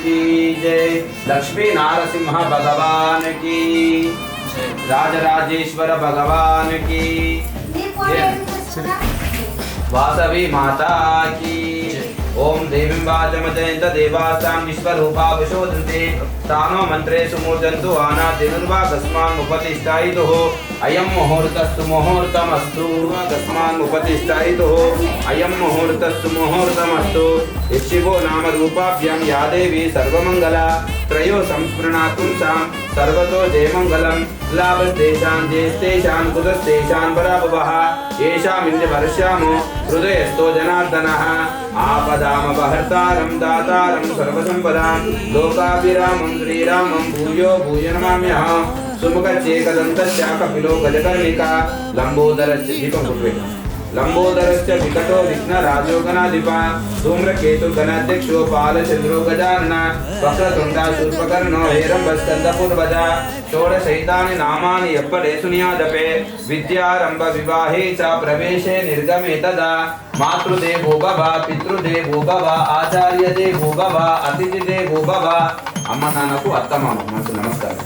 की जय। लक्ष्मी नारसिंह भगवान की, राजराजेश्वर भगवान की जय। वासवी माता की। ओम देवीं वाचमजयन्त देवास्तां विश्वरूपा विशोधन्ते तानो मन्त्रेषु मूर्धन्तु आनादिनुर्वा कस्मान्मुपतिष्ठायितुः अयं मुहूर्तस्तु मुहूर्तमस्तु कस्मान्मुपतिष्ठायितुः अयं मुहूर्तस्तु मुहूर्तमस्तु। शिवो नाम रूपाभ्यां या देवी सर्वमङ्गला त्रयो संस्मृणातुं सां सर्वतो जयमङ्गलं लाभस्तेषां ज्येष्ठेषां कुतस्तेषां पराभवः येषामिन्द्र वर्ष्यामो हृदयस्थो जनार्दनः आपदामपहर्तारं दातारं सर्वसम्पदां लोकाभिरामं श्रीरामं भूयो भूय नमाम्यहं। सुमुखचेकदन्तस्य कपिलो गजकर्णिका लम्बोदरस्य दीपं कुर्वेत् लंबोदरस्य विकटो विघ्नराजोगणाधिपा धूम्रकेतुगणाध्यक्षो बालचन्द्रो गजानना वक्रतुण्डा शूर्पकर्णो हेरम्बस्कन्दपूर्वजा षोडशैतानि नामानि यप्पडे सुनियादपे विद्यारम्भ विवाहे च प्रवेशे निर्गमे तदा मातृदेवो भव पितृदेवो भव आचार्यदेवो भव अतिथिदेवो भव। अम्म नान्नकु अत्तमाम मनसु नमस्कारं।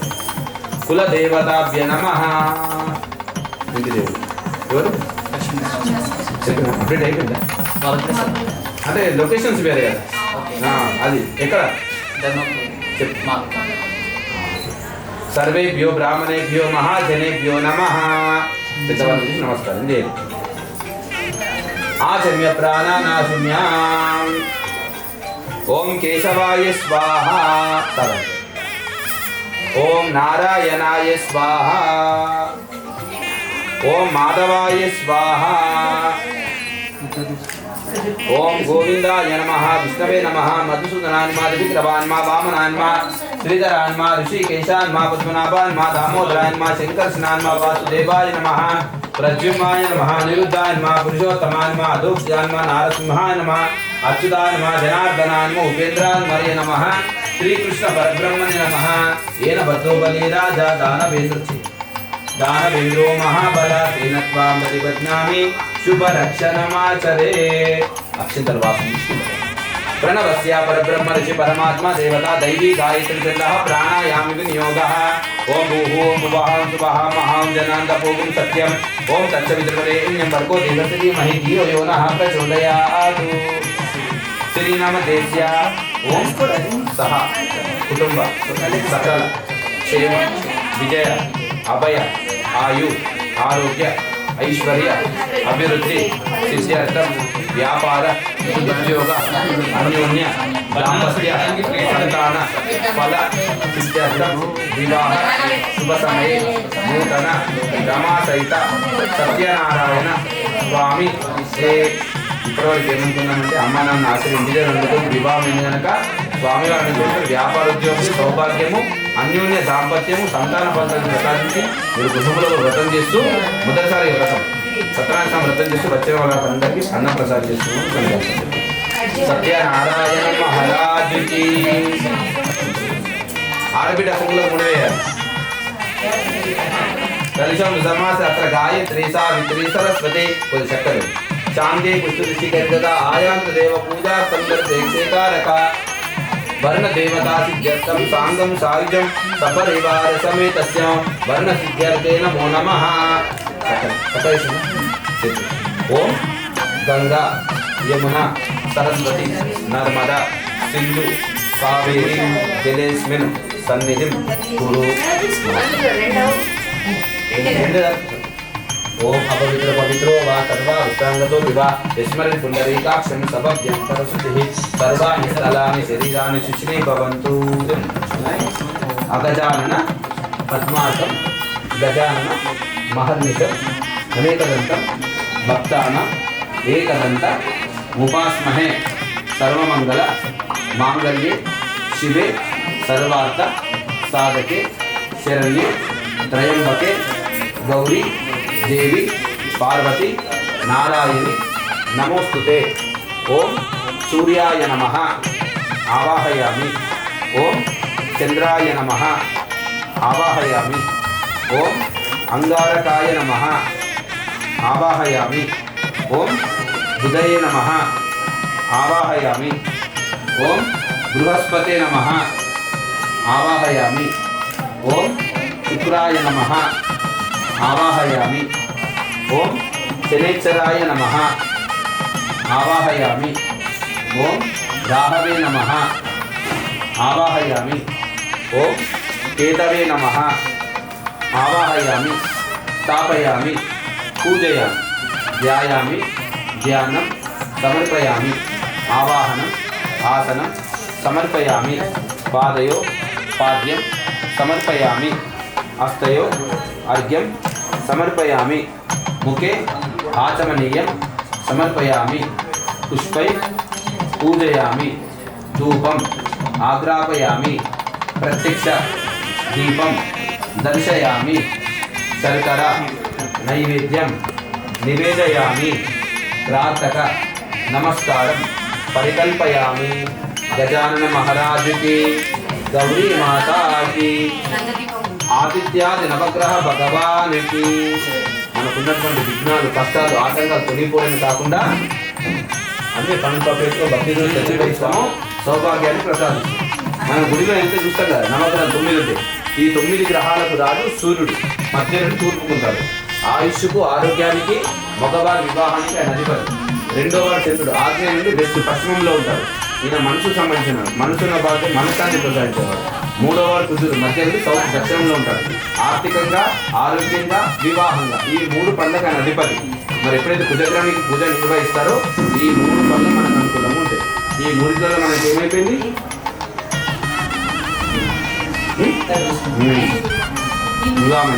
कुलदेवताभ्य नमः। ఎవరు అప్డేట్ అయిపోయిందా? అంటే లొకేషన్స్ వేరే కదా, అది ఎక్కడ సర్వేభ్యో బ్రాహ్మణేభ్యో మహాజనేభ్యో నమః. పెద్దవాళ్ళు చూసి నమస్కారం చేయండి. ఆచమ్య ప్రాణానాశున్యాం ఓం కేశవాయ స్వాహ, ఓం నారాయణాయ స్వాహ, ओम माधवाय स्वाहा, ओम गोविंदाय नमः, विष्णवे नमः, मधुसूदनान्मा विक्रमान्मा वामनान्मा श्रीधरान्मा ऋषिकेशान्मा पद्मनाभान्मा दामोदरान्मा शंकरस्नान्मा वासुदेवाय नमः, प्रद्युम्नाय नमः, निरुद्धान्मा पुरुषोत्तमान्मा अधोक्षान्मा नारसिंहाय नमः, अच्युतान्मा जनार्दनान्मा उपेन्द्रान्मये नमः, श्रीकृष्ण परब्रह्मणे नमः। येन बद्धो बली राजा दानवेन्द्रो महाबला तेन त्वां प्रतिबध्नामि शुभरक्षणमाचरे। अक्षन्तर्वासं प्रणवस्य परब्रह्म ऋषि परमात्मा देवता दैवी गायत्री छन्दः प्राणायामि विनियोगः। ओम भूः ओम भुवः ओम सुवः महां जनान्दपोगुं सत्यम्। ओम तत्सवितुर्वरेण्यं भर्गो देवस्य धीमहि धियो यो नः प्रचोदयात्। श्रीनामधेयस्य ओम सह कुटुंब सकल क्षेम विजय अभय आयु आरोग्य ऐश्वर्य अभिवृद्धि सिद्ध्यर्थम व्यापार उद्योग अन्योन्य दाम्पत्य संतान फल सिद्ध्यर्थम विवाह शुभ समय नूतन रमा सहित सत्यनारायण स्वामी ఇప్పటివరకు ఏమనుకున్నానంటే అమ్మ నాన్న ఆశ్రయించేందుకు వివాహం కనుక స్వామివారిని చూస్తే వ్యాపార ఉద్యోగం సౌభాగ్యము అన్యోన్య దాంపత్యము సంతాన ఫలాన్ని ప్రసాదించి మీరు కుటుంబంలో వ్రతం చేస్తూ మొదటిసారి వ్రతం సత్యనారాయణ వ్రతం చేస్తూ వచ్చే వాళ్ళందరికీ అన్నం ప్రసాదం చేస్తున్నాం. సత్యనారాయణ మహారాజుకి ఆడబిడ్డ కుంకుల మూడు వేయాలి. కలిశం సమాస అత్ర గాయత్రి సావిత్రి సరస్వతి కొద్ది చక్కలు शांति पुष्टि करता आयांत देव पूजा संदर देवतारक वर्ण देवता सिद्ध्यर्थम सांगम सायुजम सपरिवार समेतस्य वर्ण सिद्ध्यर्थे नमो नमः। ओम गंगा यमुना सरस्वती नर्मदा सिंधु कावेरी जलेस्मिन् सन्निधिं कुरु। ओम अपवित्र पवित्रो वा सर्वा उत्सांगतो विवा स्मरन् पुंडरीकाक्षं सभव्यं सरस्वती सर्वाणि स्थलानि शरीराणि शुचिरे भवन्तु। अगजानन पद्मासं गजानन महर्निशम् अनेकदन्तं भक्तानाम् एकदन्त उपास्महे। सर्वमंगल मांगल्ये शिवे सर्वार्थ साधके शरण्ये त्र्यंबके गौरी देवी पार्वती नारायणी नमोस्तुते। ओम सूर्याय नमः आवाहयामि। ओम चंद्राय नमः आवाहयामि। ओम अंगारकाय नमः आवाहयामि। ओम बुधये नमः आवाहयामि। ओम बृहस्पते नमः आवाहयामि। ओम शुक्राय नमः आवाहयामि। ओम शनैश्चराय नमः आवाहयामि। ओम राहवे नमः आवाहयामि। ओम केतवे नमः आवाहयामि। स्थापयामि पूजयामि ध्यायामि ध्यानं समर्पयामि। आवाहनम् आसनं समर्पयामि। पादयो पाद्यं समर्पयामि। हस्तयो अर्घ्यं समर्पयामि। मुखे आचमनीयं समर्पयामि। पुष्पै पूजयामि। धूपम् आग्रापयामि। प्रत्यक्ष दीपं दर्शयामि। शर्करा नैवेद्यं निवेदयामि। प्रातः नमस्कारं परिकल्पयामि। गजानन महाराज की, गौरी माता की, ఆదిత్యాది నవగ్రహ భగవానికి మనకున్నటువంటి విఘ్నాలు కష్టాలు ఆటంకాలు తొలగిపోవడమే కాకుండా అన్ని పనులతో భక్తితో చర్చిస్తాము సౌభాగ్యాన్ని ప్రసాదిస్తాం. మనం గుడిలో ఎంత చూస్తాం కదా నవగ్రహం 9 ఉంటాయి. ఈ 9 గ్రహాలకు రాజు సూర్యుడు మధ్య నుండి తూర్పుకుంటాడు. ఆయుష్కు ఆరోగ్యానికి మగవారి వివాహానికి ఆయన అధిపతి. రెండో వాడు చంద్రుడు ఆగ్నేయ నుండి వెస్ట్ పశ్చిమంలో ఉంటాడు. ఈయన మనసుకు సంబంధించిన మనసున్న బాధ మనసాన్ని ప్రసాదించేవాడు. మూడో వాడు కుజుడు మధ్య నుండి సౌత్ దక్షిణంలో ఉంటాడు. ఆర్థికంగా ఆరోగ్యంగా వివాహంగా ఈ 3 పనులకు ఆయన అధిపతి. మరి ఎప్పుడైతే కుజగ్రహానికి పూజ నిర్వహిస్తారో ఈ 3 పనులు మనకు అనుకూలంగా ఉంటాయి. ఈ 3 మనకి ఏమైపోయింది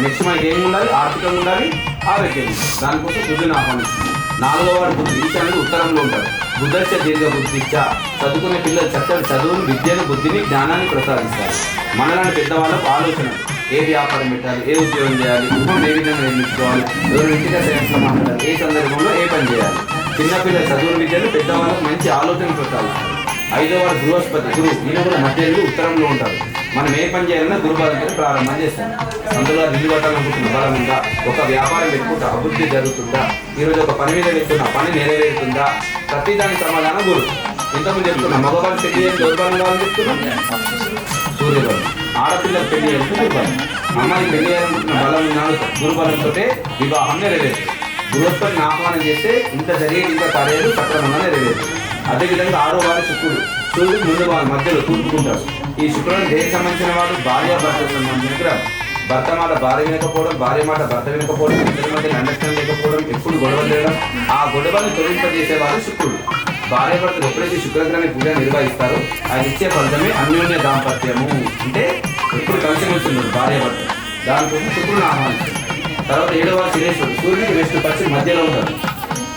నెక్స్ట్ మనకి ఏమి ఉండాలి, ఆర్థికంగా ఉండాలి, ఆరోగ్యం ఉండాలి. దానికోసం కుజుని ఆహ్వానిస్తుంది. 4వ వాడు బుద్ధి ఈశాన్యుడు ఉత్తరంలో ఉంటాడు. బుద్ధచ్చ దీర్ఘ బుద్ధిచ్చ చదువుకునే పిల్లలు చక్కటి చదువును విద్యను బుద్ధిని జ్ఞానాన్ని ప్రసాదిస్తారు. మనలాంటి పెద్దవాళ్ళకు ఆలోచన ఏ వ్యాపారం పెట్టాలి, ఏ ఉద్యోగం చేయాలి, గృహం ఏ విధంగా నిర్మించుకోవాలి, ఎవరు ఇంటిగా సైన్స్లో మాట్లాడాలి, ఏ సందర్భంలో ఏ పని చేయాలి. చిన్నపిల్లల చదువుల విద్యను పెద్దవాళ్ళకు మంచి ఆలోచన ప్రసాదిస్తారు. 5వ వాడు బృహస్పతి గురువు. ఈయన కూడా మధ్యలో ఉత్తరంలో ఉంటాడు. మనం ఏ పని చేయాలన్నా గురుబలంతో ప్రారంభం చేస్తాం. అందులో ఇల్లు కట్టాలనుకుంటున్న బలం ఉందా, ఒక వ్యాపారం పెట్టుకుంటా అభివృద్ధి జరుగుతుందా, ఈరోజు ఒక పని మీద వెళ్తున్నా పని నెరవేరుతుందా, ప్రతిదానికి సమాధానం గురువు. ఇంతకుముందు చెప్తున్నా మగవాళ్ళు పెళ్లి చేయాలి దౌర్బలం కావాలని చెప్తున్నాం సూర్యబలం. ఆడపిల్లలు పెళ్లి చేయాలంటే గురుబలం. అమ్మాయి పెళ్లి చేయాలనుకుంటున్న బలం ఉన్నాడు గురుబలంతో వివాహం నెరవేరుతుంది. బృహస్పతిని ఆహ్వానం చేస్తే ఇంత జరిగేది ఇంత కార్యాలు సక్రమంగా నెరవేరుతుంది. అదేవిధంగా 6వ వాడు శుక్రుడు. సూర్యుడు ముందు వాళ్ళ మధ్యలో తూర్పుకుంటాడు. ఈ శుక్రుడు దేనికి సంబంధించిన వాడు భార్యాభర్తకు సంబంధించిన గ్రహం. భర్త మాట భార్య వినకపోవడం, భార్య మాట భర్త వినకపోవడం, ఇద్దరి మధ్య అండర్స్టాండ్ లేకపోవడం, ఎప్పుడు గొడవలు చేయడం, ఆ గొడవల్ని తొలగింపజేసేవాడు శుక్రుడు. భార్యాభర్తలు ఎప్పుడైతే శుక్రగ్రహాన్ని పూజ నిర్వహిస్తారో ఆయన ఇచ్చే ఫలితమే అన్యోన్య దాంపత్యము. అంటే ఎప్పుడు కలిసి వస్తున్నారు భార్యాభర్త. దానికోసం శుక్రుడిని ఆహ్వానిస్తారు. తర్వాత 7వ వాడు శనేశ్వరుడు. సూర్యుడికి వెస్ట్ పశ్చిమ మధ్యలో ఉంటాడు.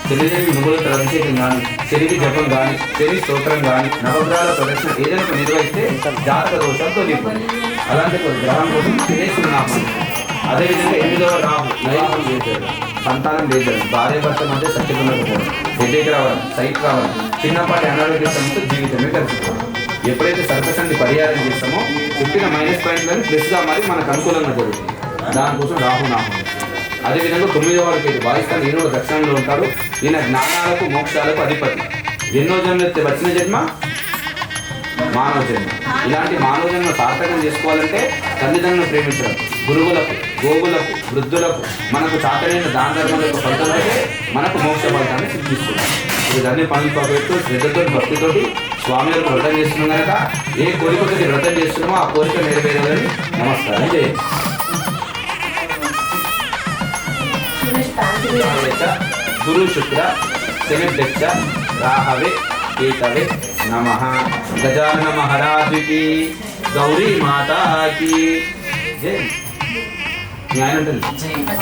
శనిదేవి నువ్వులతో అభిషేకం కానీ, శనికి జపం కానీ, శని స్తోత్రం కానీ, నవగ్రహాల ప్రదర్శన ఏదైనా నిర్వహిస్తే జాతక దోషం తొలగిపోయింది. అలాంటి గ్రహం కోసం శనేశ్వరుని ఆహ్వానిస్తారు. అదేవిధంగా 8వ రాహు నైవేద్యం చేశాడు. సంతానం లేదు, భార్య భర్త మధ్య సత్యపడకపోవడం, హెడేక్ రావడం, సైట్ రావడం, చిన్నపాటి అనారోగ్య సమస్య జీవితమే కలిసిపోవడం. ఎప్పుడైతే సర్కసాన్ని పరిహారం చేస్తామో పుట్టిన మైనస్ పాయింట్లను ప్లస్గా మారి మనకు అనుకూలంగా జరుగుతుంది. దానికోసం రాహుని ఆహ్వానిస్తారు. అదేవిధంగా 9వ వాడికి వాయిస్తాను ఈయన దక్షిణంలో ఉంటాడు. ఈయన జ్ఞానాలకు మోక్షాలకు అధిపతి. ఎన్నో జన్మ వచ్చిన జన్మ మానవ జన్మ. ఇలాంటి మానవ జన్మ సార్థకం చేసుకోవాలంటే తల్లిదండ్రులను ప్రేమించడం, గురువులకు, గోవులకు, వృద్ధులకు మనకు చాతనైన దాన ధర్మాల యొక్క ఫలితం అయితే మనకు మోక్ష ఫలితాన్ని సిద్ధిస్తుంది. ఇవన్నీ పనులు పెట్టు శ్రద్ధతో భక్తితోటి స్వామి యొక్క వ్రతం చేస్తున్నాం కనుక ఏ కోరికతో వ్రతం చేస్తున్నామో ఆ కోరిక నెరవేరాలని నమస్కారం చేయండి. गुरु शुक्र शनिभ्यश्च राहवे केतवे नमः। गजानन महाराज की, गौरी माता की जय।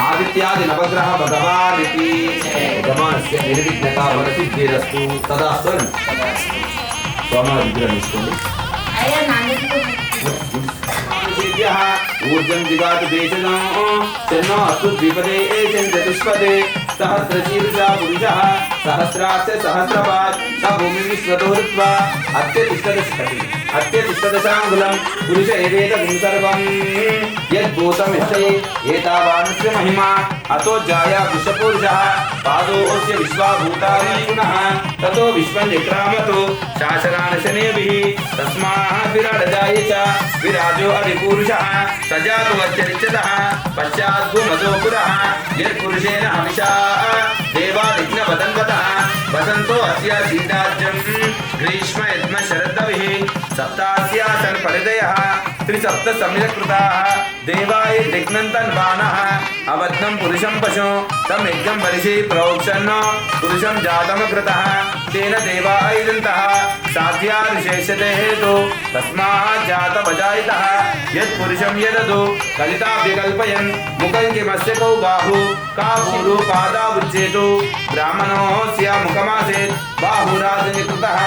आदित्यादि नवग्रह भगवान की जमानस्य निर्विघ्नता वरसिद्धिरस्तु तदास्तु। स्वामी विग्रह ऊर्जं दिगात देशनो चन्नो अस्तु द्विपदे चतुष्पदे सहस्रशीर्षा पुरुषः सहस्राक्ष सहस्रपाद स भूमि विश्वतो हृत्वा अत्यतिष्ठति अत्यतिष्ठदशाङ्गुलं पुरुष एवेदं सर्वं यद्भूतमिष्टये एतावानस्य महिमा अतो जाया विश्वपुरुषः पादोऽस्य विश्वाभूतानि पुनः ततो विश्वं जक्रामतो शासनानशनेभिः तस्मात् विराडजाये च विराजो अधिपुरुषः सजातो अत्यरिच्यतः पश्चात् भूमतो पुरः यत्पुरुषेण हविषा देवादिग्नवदन्वतः वसन्तो अस्य सीताज्यं ग्रीष्म यद्म शरदविः सप्तास्यासन् परिदयः त्रिसप्त सम्यक्कृताः देवाय दिग्नन्तन् बाणः अवध्नं पुरुषं पशु तं यज्ञं परिशि प्रोक्षन् पुरुषं जातमकृतः तेन देवायदन्तः साध्या ऋषेष्यते हेतु तस्मात् जातमजायितः यत्पुरुषं यदतु कलिताभ्यकल्पयन् मुखं किमस्य कौ बाहु का भूरु पादावुच्येतु ब्राह्मणोऽस्य मुखमासेत् बाहुराजनिकृतः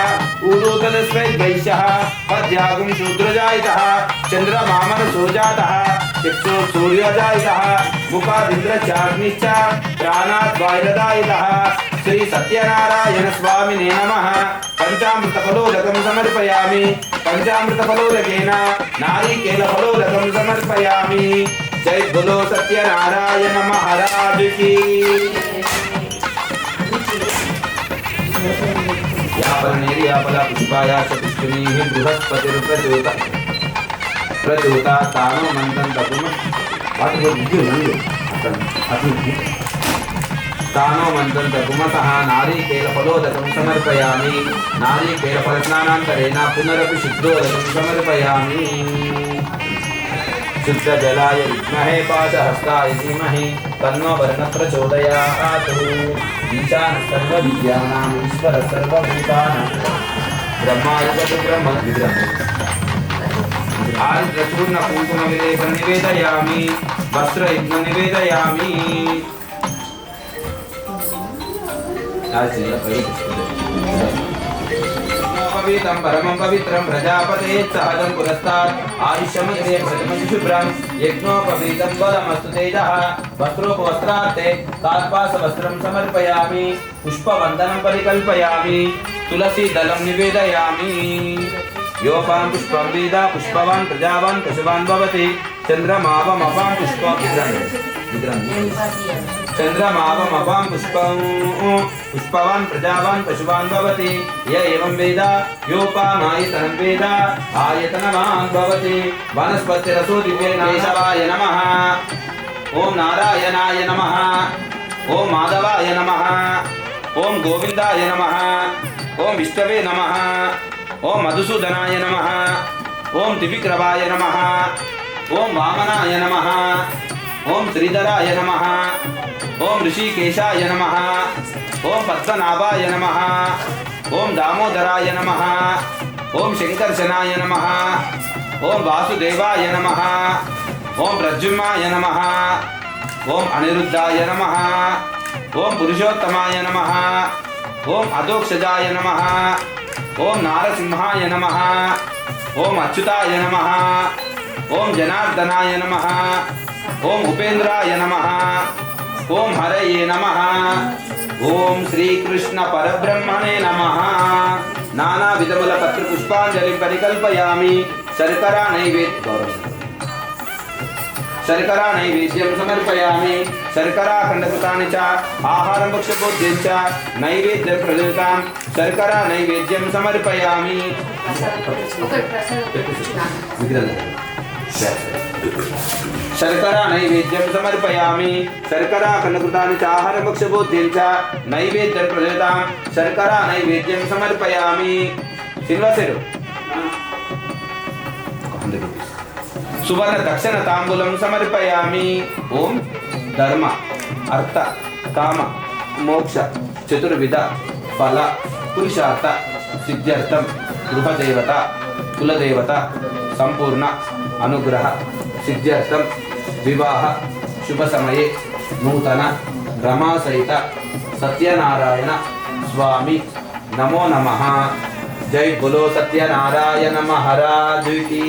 ऊरुतदस्वैद्वैश्यः पद्यागुं शूद्रजायितः चन्द्रमामनसो जातः चक्षु सूर्यजायितः मुखादिन्द्रश्चाग्निश्च प्राणात् वायुरदायितः श्री सत्यनारायण स्वामिने नमः पंचामृतफलोदकं समर्पयामि पंचामृतफलोदकेन नारिकेलफलोदकं समर्पयामि जय बोलो सत्यनारायण महाराज की यापला पुष्पाया च पुष्पिनीः बृहस्पतिर्प्रचोदः प्रचोता तानो मंत्रं तपुम तानो मंत्रं तपुमतः नारिकेलफलोदकं समर्पयामि नारिकेलफलस्नानान्तरेण पुनरपि शुद्धोदकं समर्पयामि शुद्धजलाय विद्महे पाशहस्ताय धीमहि तन्नो वर्णः प्रचोदयात् ईशानः सर्वविद्यानाम् ईश्वरः सर्वभूतानां ब्रह्मादिब्रह्म आर्द्रचूर्ण कुङ्कुम विलेपनं निवेदयामि वस्त्रयज्ञ निवेदयामि पवित्रं परमं पवित्रं प्रजापते सहजं पुरस्तात् आयुष्यमग्रे प्रथमं शुभ्रं यज्ञोपवीतं वदमस्तु तेजः वस्त्रोपवस्त्रार्थे तात्पासवस्त्रं समर्पयामि पुष्पवन्दनं परिकल्पयामि तुलसीदलं निवेदयामि योपां पुष्पं वेद पुष्पवान् प्रजावान् पशुवान् भवति चन्द्रमावमपां पुष्पं चन्द्रमावमपां पुष्पवान् प्रजावान् पशुवान् भवति य एवं वेद योपामायतनं वेद आयतनवान् भवति वनस्पतिरसो दिव्येन केशवाय नमः ॐ नारायणाय नमः ॐ माधवाय नमः ॐ गोविन्दाय नमः ॐ विष्णवे नमः ओम मधुसूदनाय नमः ओम त्रिविक्रमाय नमः ओम वामनाय नमः ओम श्रीधराय नमः ओम ऋषिकेशाय नमः ओम पद्मनाभाय नमः ओम दामोदराय नमः ओम शंकर्षणाय नमः ओम वासुदेवाय नमः ओम प्रद्युम्नाय नमः ओम अनिरुद्धाय नमः ओम पुरुषोत्तमाय नमः ओम अधोक्षजाय नमः ओम नारसिंहाय नमः ओम अच्युताय नमः ओम जनार्दनाय नमः ओम उपेन्द्राय नमः ओम हरये नमः ओम श्री कृष्ण परब्रह्मणे नमः नाना विधमुल पत्र पुष्पांजलि परिकल्पयामि शर्करा नैवेद्यं समर्पयामि शर्कराखण्डकृतानि च आहारं भक्ष्यभोज्यं च नैवेद्यं प्रदत्तां शर्करा नैवेद्यं समर्पयामि शर्करा नैवेद्यं समर्पयामि शर्कराखण्डकृतानि च आहारं भक्ष्यभोज्यं च नैवेद्यं प्रदत्तां शर्करा नैवेद्यं समर्पयामि सिल्वसेरु सुवर्ण दक्षिण तांबूलं समर्पयामि ओम धर्म अर्थ काम मोक्ष चतुर्विध फल पुरुषार्थ सिद्ध्यर्थम गृहदेवता कुलदेवता संपूर्ण अनुग्रह सिद्ध्यर्थम विवाह शुभ समये नूतन रमा सहित सत्यनारायण स्वामी नमो नमः जय बोलो सत्यनारायण महाराज की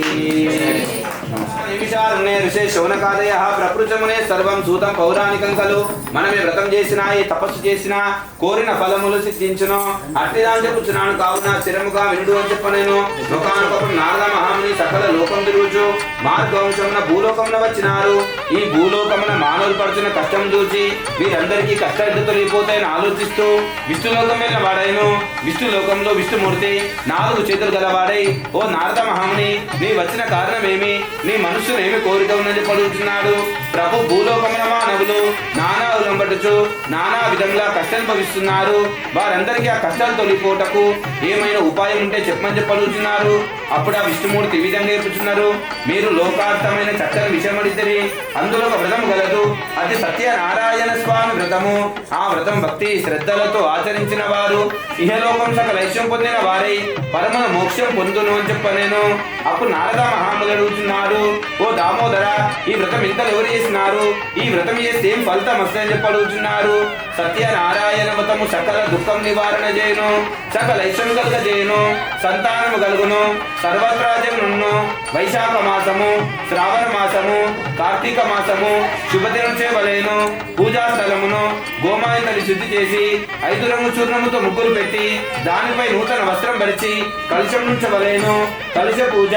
नमस्कार। నిమిషాలున్నే ఋషే శౌనకాదయ ప్రకృతమునే సర్వం సూతం పౌరాణికం కలు. మనం ఈ వ్రతం చేసినా ఏ తపస్సు చేసినా కోరిన ఫలములు సిద్ధించును. అట్టిదాని చెప్పుచున్నాను కావున స్థిరముగా వినుడు అని చెప్పనేను. ఒకనొకప్పుడు నారద మహాముని సకల లోకం తిరుగుచు మార్గవంశమున భూలోకమున వచ్చినారు. ఈ భూలోకమున మానవులు పడుతున్న కష్టం చూసి వీరందరికీ కష్టాలు తొలగిపోతాయని ఆలోచిస్తూ విష్ణులోకం వెళ్ళిన వాడైను. విష్ణులోకంలో విష్ణుమూర్తి 4 చేతులు గలవాడై, ఓ నారద మహాముని, నీ వచ్చిన కారణమేమి? నీ మనస్సును ఏమి కోరిక ఉన్నది పడుతున్నాడు. ప్రభు భూలోకమున మానవులు నానా ఉలంబడుచు నానా విధంగా కష్టాలు భవిస్తున్నారు. వారందరికీ ఆ కష్టాలు తొలిపోటకు ఏమైనా ఉపాయం ఉంటే చెప్పమని చెప్పడుతున్నారు. అప్పుడు ఆ విష్ణుమూర్తి ఈ విధంగా చెప్పుచున్నారు. మీరు లోకార్థమైన చక్కని విషయం అడిగితే అందులో ఒక వ్రతం గలదు. అది సత్యనారాయణ స్వామి వ్రతము. ఆ వ్రతం భక్తి శ్రద్ధలతో ఆచరించిన వారు ఇహలోకం సకల ఐశ్వర్యం పొందిన వారై పరమ మోక్షం పొందును అని చెప్పనేను. అప్పుడు నారద మహాములు అడుగుతున్నారు, ఓ దామోదర, ఈ వ్రతం ఇంతలు ఎవరు చేసినారు? ఈ వ్రతం చేస్తే ఏం ఫలితం వస్తుందని చెప్పి అడుగుతున్నారు. సత్యనారాయణ వ్రతము సకల దుఃఖం నివారణ చేయను, సకల ఐశ్వర్యం కలుగ చేయను, సంతానము కలుగును, సర్వత్రాజమును. వైశాఖ మాసము, శ్రావణ మాసము, కార్తీక మాసము శుభదినం చేయవలేను. పూజా స్థలమును గోమాయంతని శుద్ధి చేసి 5 రంగు చూర్ణముతో ముగ్గులు పెట్టి దానిపై నూతన వస్త్రం పరిచి కలుషం నుంచవలేను. కలుష పూజ,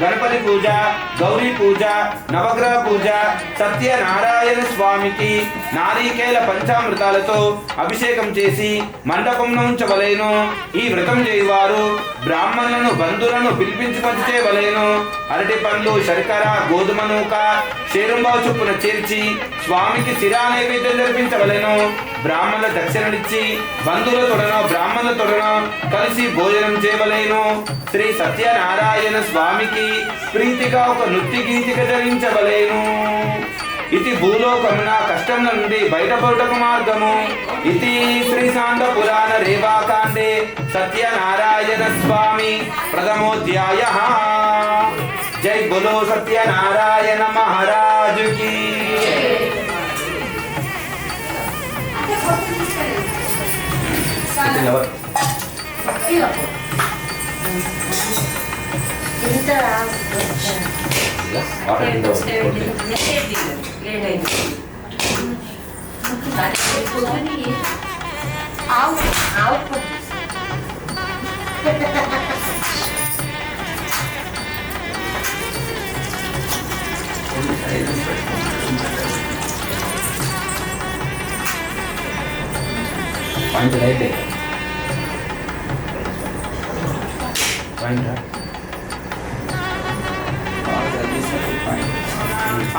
గణపతి పూజ, గౌరీ పూజ, నవగ్రహ పూజ, సత్యనారాయణ స్వామికి నారీకేల పంచామృతాలతో అభిషేకం చేసి మండపంలో ఉంచవలేను. ఈ వ్రతం చేయవారు బ్రాహ్మణులను బంధువులను పిలిపించుకొని చేయవలేను. అరటి పండ్లు, శర్కర, గోధుమ నూక శేరుంబావు చొప్పున చేర్చి స్వామికి శిరా నైవేద్యం జరిపించవలేను. బ్రాహ్మణుల దక్షిణనిచ్చి బంధువులతోడనో బ్రాహ్మణులతోడనో కలిసి భోజనం చేయవలేను. శ్రీ సత్యనారాయణ స్వామికి ప్రీతిగా ఒక నృత్య గీతిక ధరించవలేను. ఇది భూలోకమున కష్టముల నుండి బయటపడుటకు మార్గము. ఇది శ్రీ శాంత పురాణ రేవాకాండే సత్యనారాయణ స్వామి ప్రథమోధ్యాయః. జై బోలో సత్యనారాయణ మహారాజు కి. పాయింట్ అయితే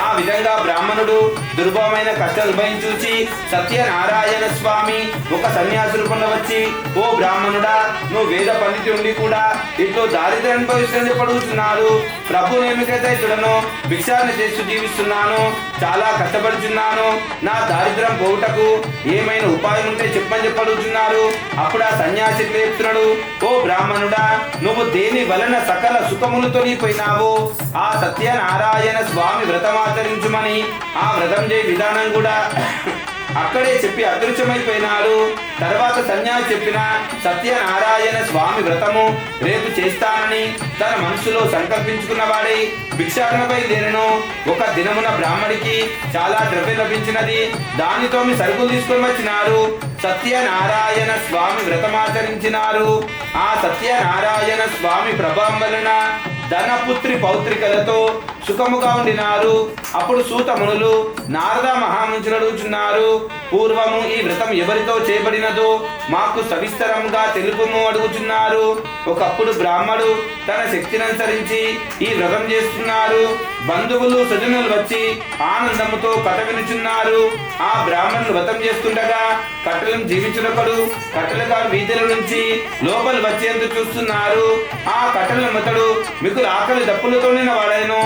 ఆ విధంగా బ్రాహ్మణుడు దుర్భమైన కష్టాలు చూచి సత్యనారాయణ స్వామి ఒక సన్యాసి రూపంలో వచ్చి, ఓ బ్రాహ్మణుడా, నువ్వు వేద పండితుడి ఉండి కూడా ఇట్లో దారిద్ర్యం అనుభవిస్తుందని పడుతున్నాడు. ప్రభు నేమికైతే చూడను భిక్షాన్ని చేస్తూ జీవిస్తున్నాను, చాలా కష్టపడుతున్నాను. నా దారిద్ర్యం పోవుటకు ఏమైనా ఉపాయం ఉంటే చెప్పని చెప్పడుతున్నారు. అప్పుడు ఆ సన్యాసి చెప్తున్నాడు, ఓ బ్రాహ్మణుడా, నువ్వు దేని వలన సకల సుఖములు తొలిగిపోయినావు ఆ సత్యనారాయణ స్వామి వ్రతమాచరించుమని ఆ వ్రతం చేయ విధానం కూడా అక్కడే చెప్పి అదృశ్యమైపోయినాడు. తర్వాత సన్యాసి చెప్పిన సత్యనారాయణ స్వామి వ్రతము రేపు చేస్తానని తన మనసులో సంకల్పించుకున్న వాడై భిక్షాటనపై లేనను. ఒక దినమున బ్రాహ్మడికి చాలా ద్రవ్యం లభించినది. దానితో మీ సరుకులు తీసుకొని వచ్చినారు. సత్యనారాయణ స్వామి వ్రతమాచరించినారు. ఆ సత్యనారాయణ స్వామి ప్రభావం వలన ధనపుత్రి పౌత్రికలతో సుఖముగా ఉండినారు. అప్పుడు సూతమునులు నారద మహామునులు అడుగుచున్నారు, పూర్వము ఈ వ్రతం ఎవరితో చేయబడినదో మాకు సవిస్తరంగా తెలుపుము అడుగుచున్నారు. ఒకప్పుడు బ్రాహ్మడు తన శక్తిని అనుసరించి ఈ వ్రతం చేస్తున్నారు. బంధువులు సజనులు వచ్చి ఆనందముతో కథ వినుచున్నారు. ఆ బ్రాహ్మణులు వ్రతం చేస్తుండగా కట్టెలను జీవించునప్పుడు కట్టెలుగా వీధుల నుంచి లోపలి వచ్చేందుకు చూస్తున్నారు. ఆ కట్టెల మెతడు మిగులు ఆకలి దప్పులతో వాడాను.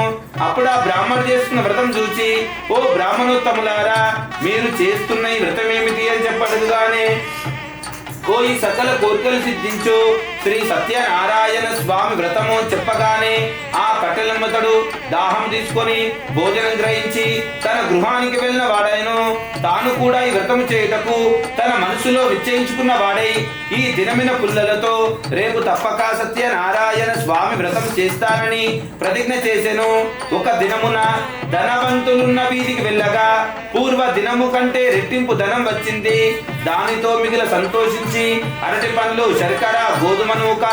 అప్పుడు ఆ బ్రాహ్మణుడు చేస్తున్న వ్రతం చూచి, ఓ బ్రాహ్మణోత్తములారా, మీరు చేస్తున్న ఈ వ్రతం ఏమిటి అని చెప్పడుగానే, ఓ ఈ సకల కోరికలు సిద్ధించు శ్రీ సత్యనారాయణ స్వామి వ్రతము చెప్పగానే ఆ కట్టెలమ్మతడు దాహం తీసుకొని భోజనం గ్రహించి తన గృహానికి వెళ్ళిన వాడైను. తాను కూడా ఈ వ్రతము చేయుటకు తన మనసులో నిశ్చయించుకున్న వాడై ఈ దినమిన పుల్లలతో రేపు తప్పక సత్యనారాయణ స్వామి వ్రతం చేస్తానని ప్రతిజ్ఞ చేసెను. ఒక దినమున ధనవంతులున్న వీధికి వెళ్ళగా పూర్వ దినము కంటే రెట్టింపు ధనం వచ్చింది. దానితో మిగిలిన సంతోషించి అరటి పండ్లు, శర్కర, గోధుమ నూక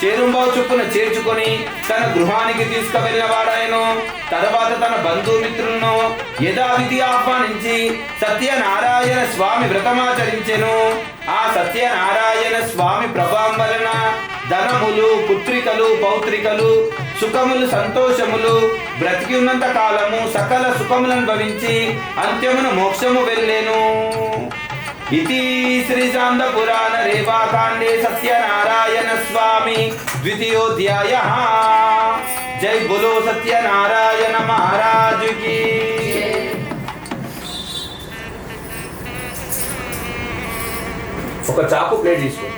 చేరుంబావు చొప్పున చేర్చుకొని తన గృహానికి తీసుకువెళ్ళిన వాడాయను. తర్వాత తన బంధుమిత్రులను యథావిధి ఆహ్వానించి సత్యనారాయణ స్వామి వ్రతమాచరించెను. ఆ సత్యనారాయణ స్వామి ప్రభావం వలన ధనములు, పుత్రికలు, పౌత్రికలు, సుఖములు, సంతోషములు బ్రతికి ఉన్నంత కాలము సకల సుఖములను భవించి అంత్యమున మోక్షము వెళ్ళెను. इति श्री चांद पुराण रेवाकांडे सत्यनारायण स्वामी द्वितीयोध्यायः। जय बोलो सत्यनारायण महाराज की। ఒక చాకు ప్లేట్ తీసుకో.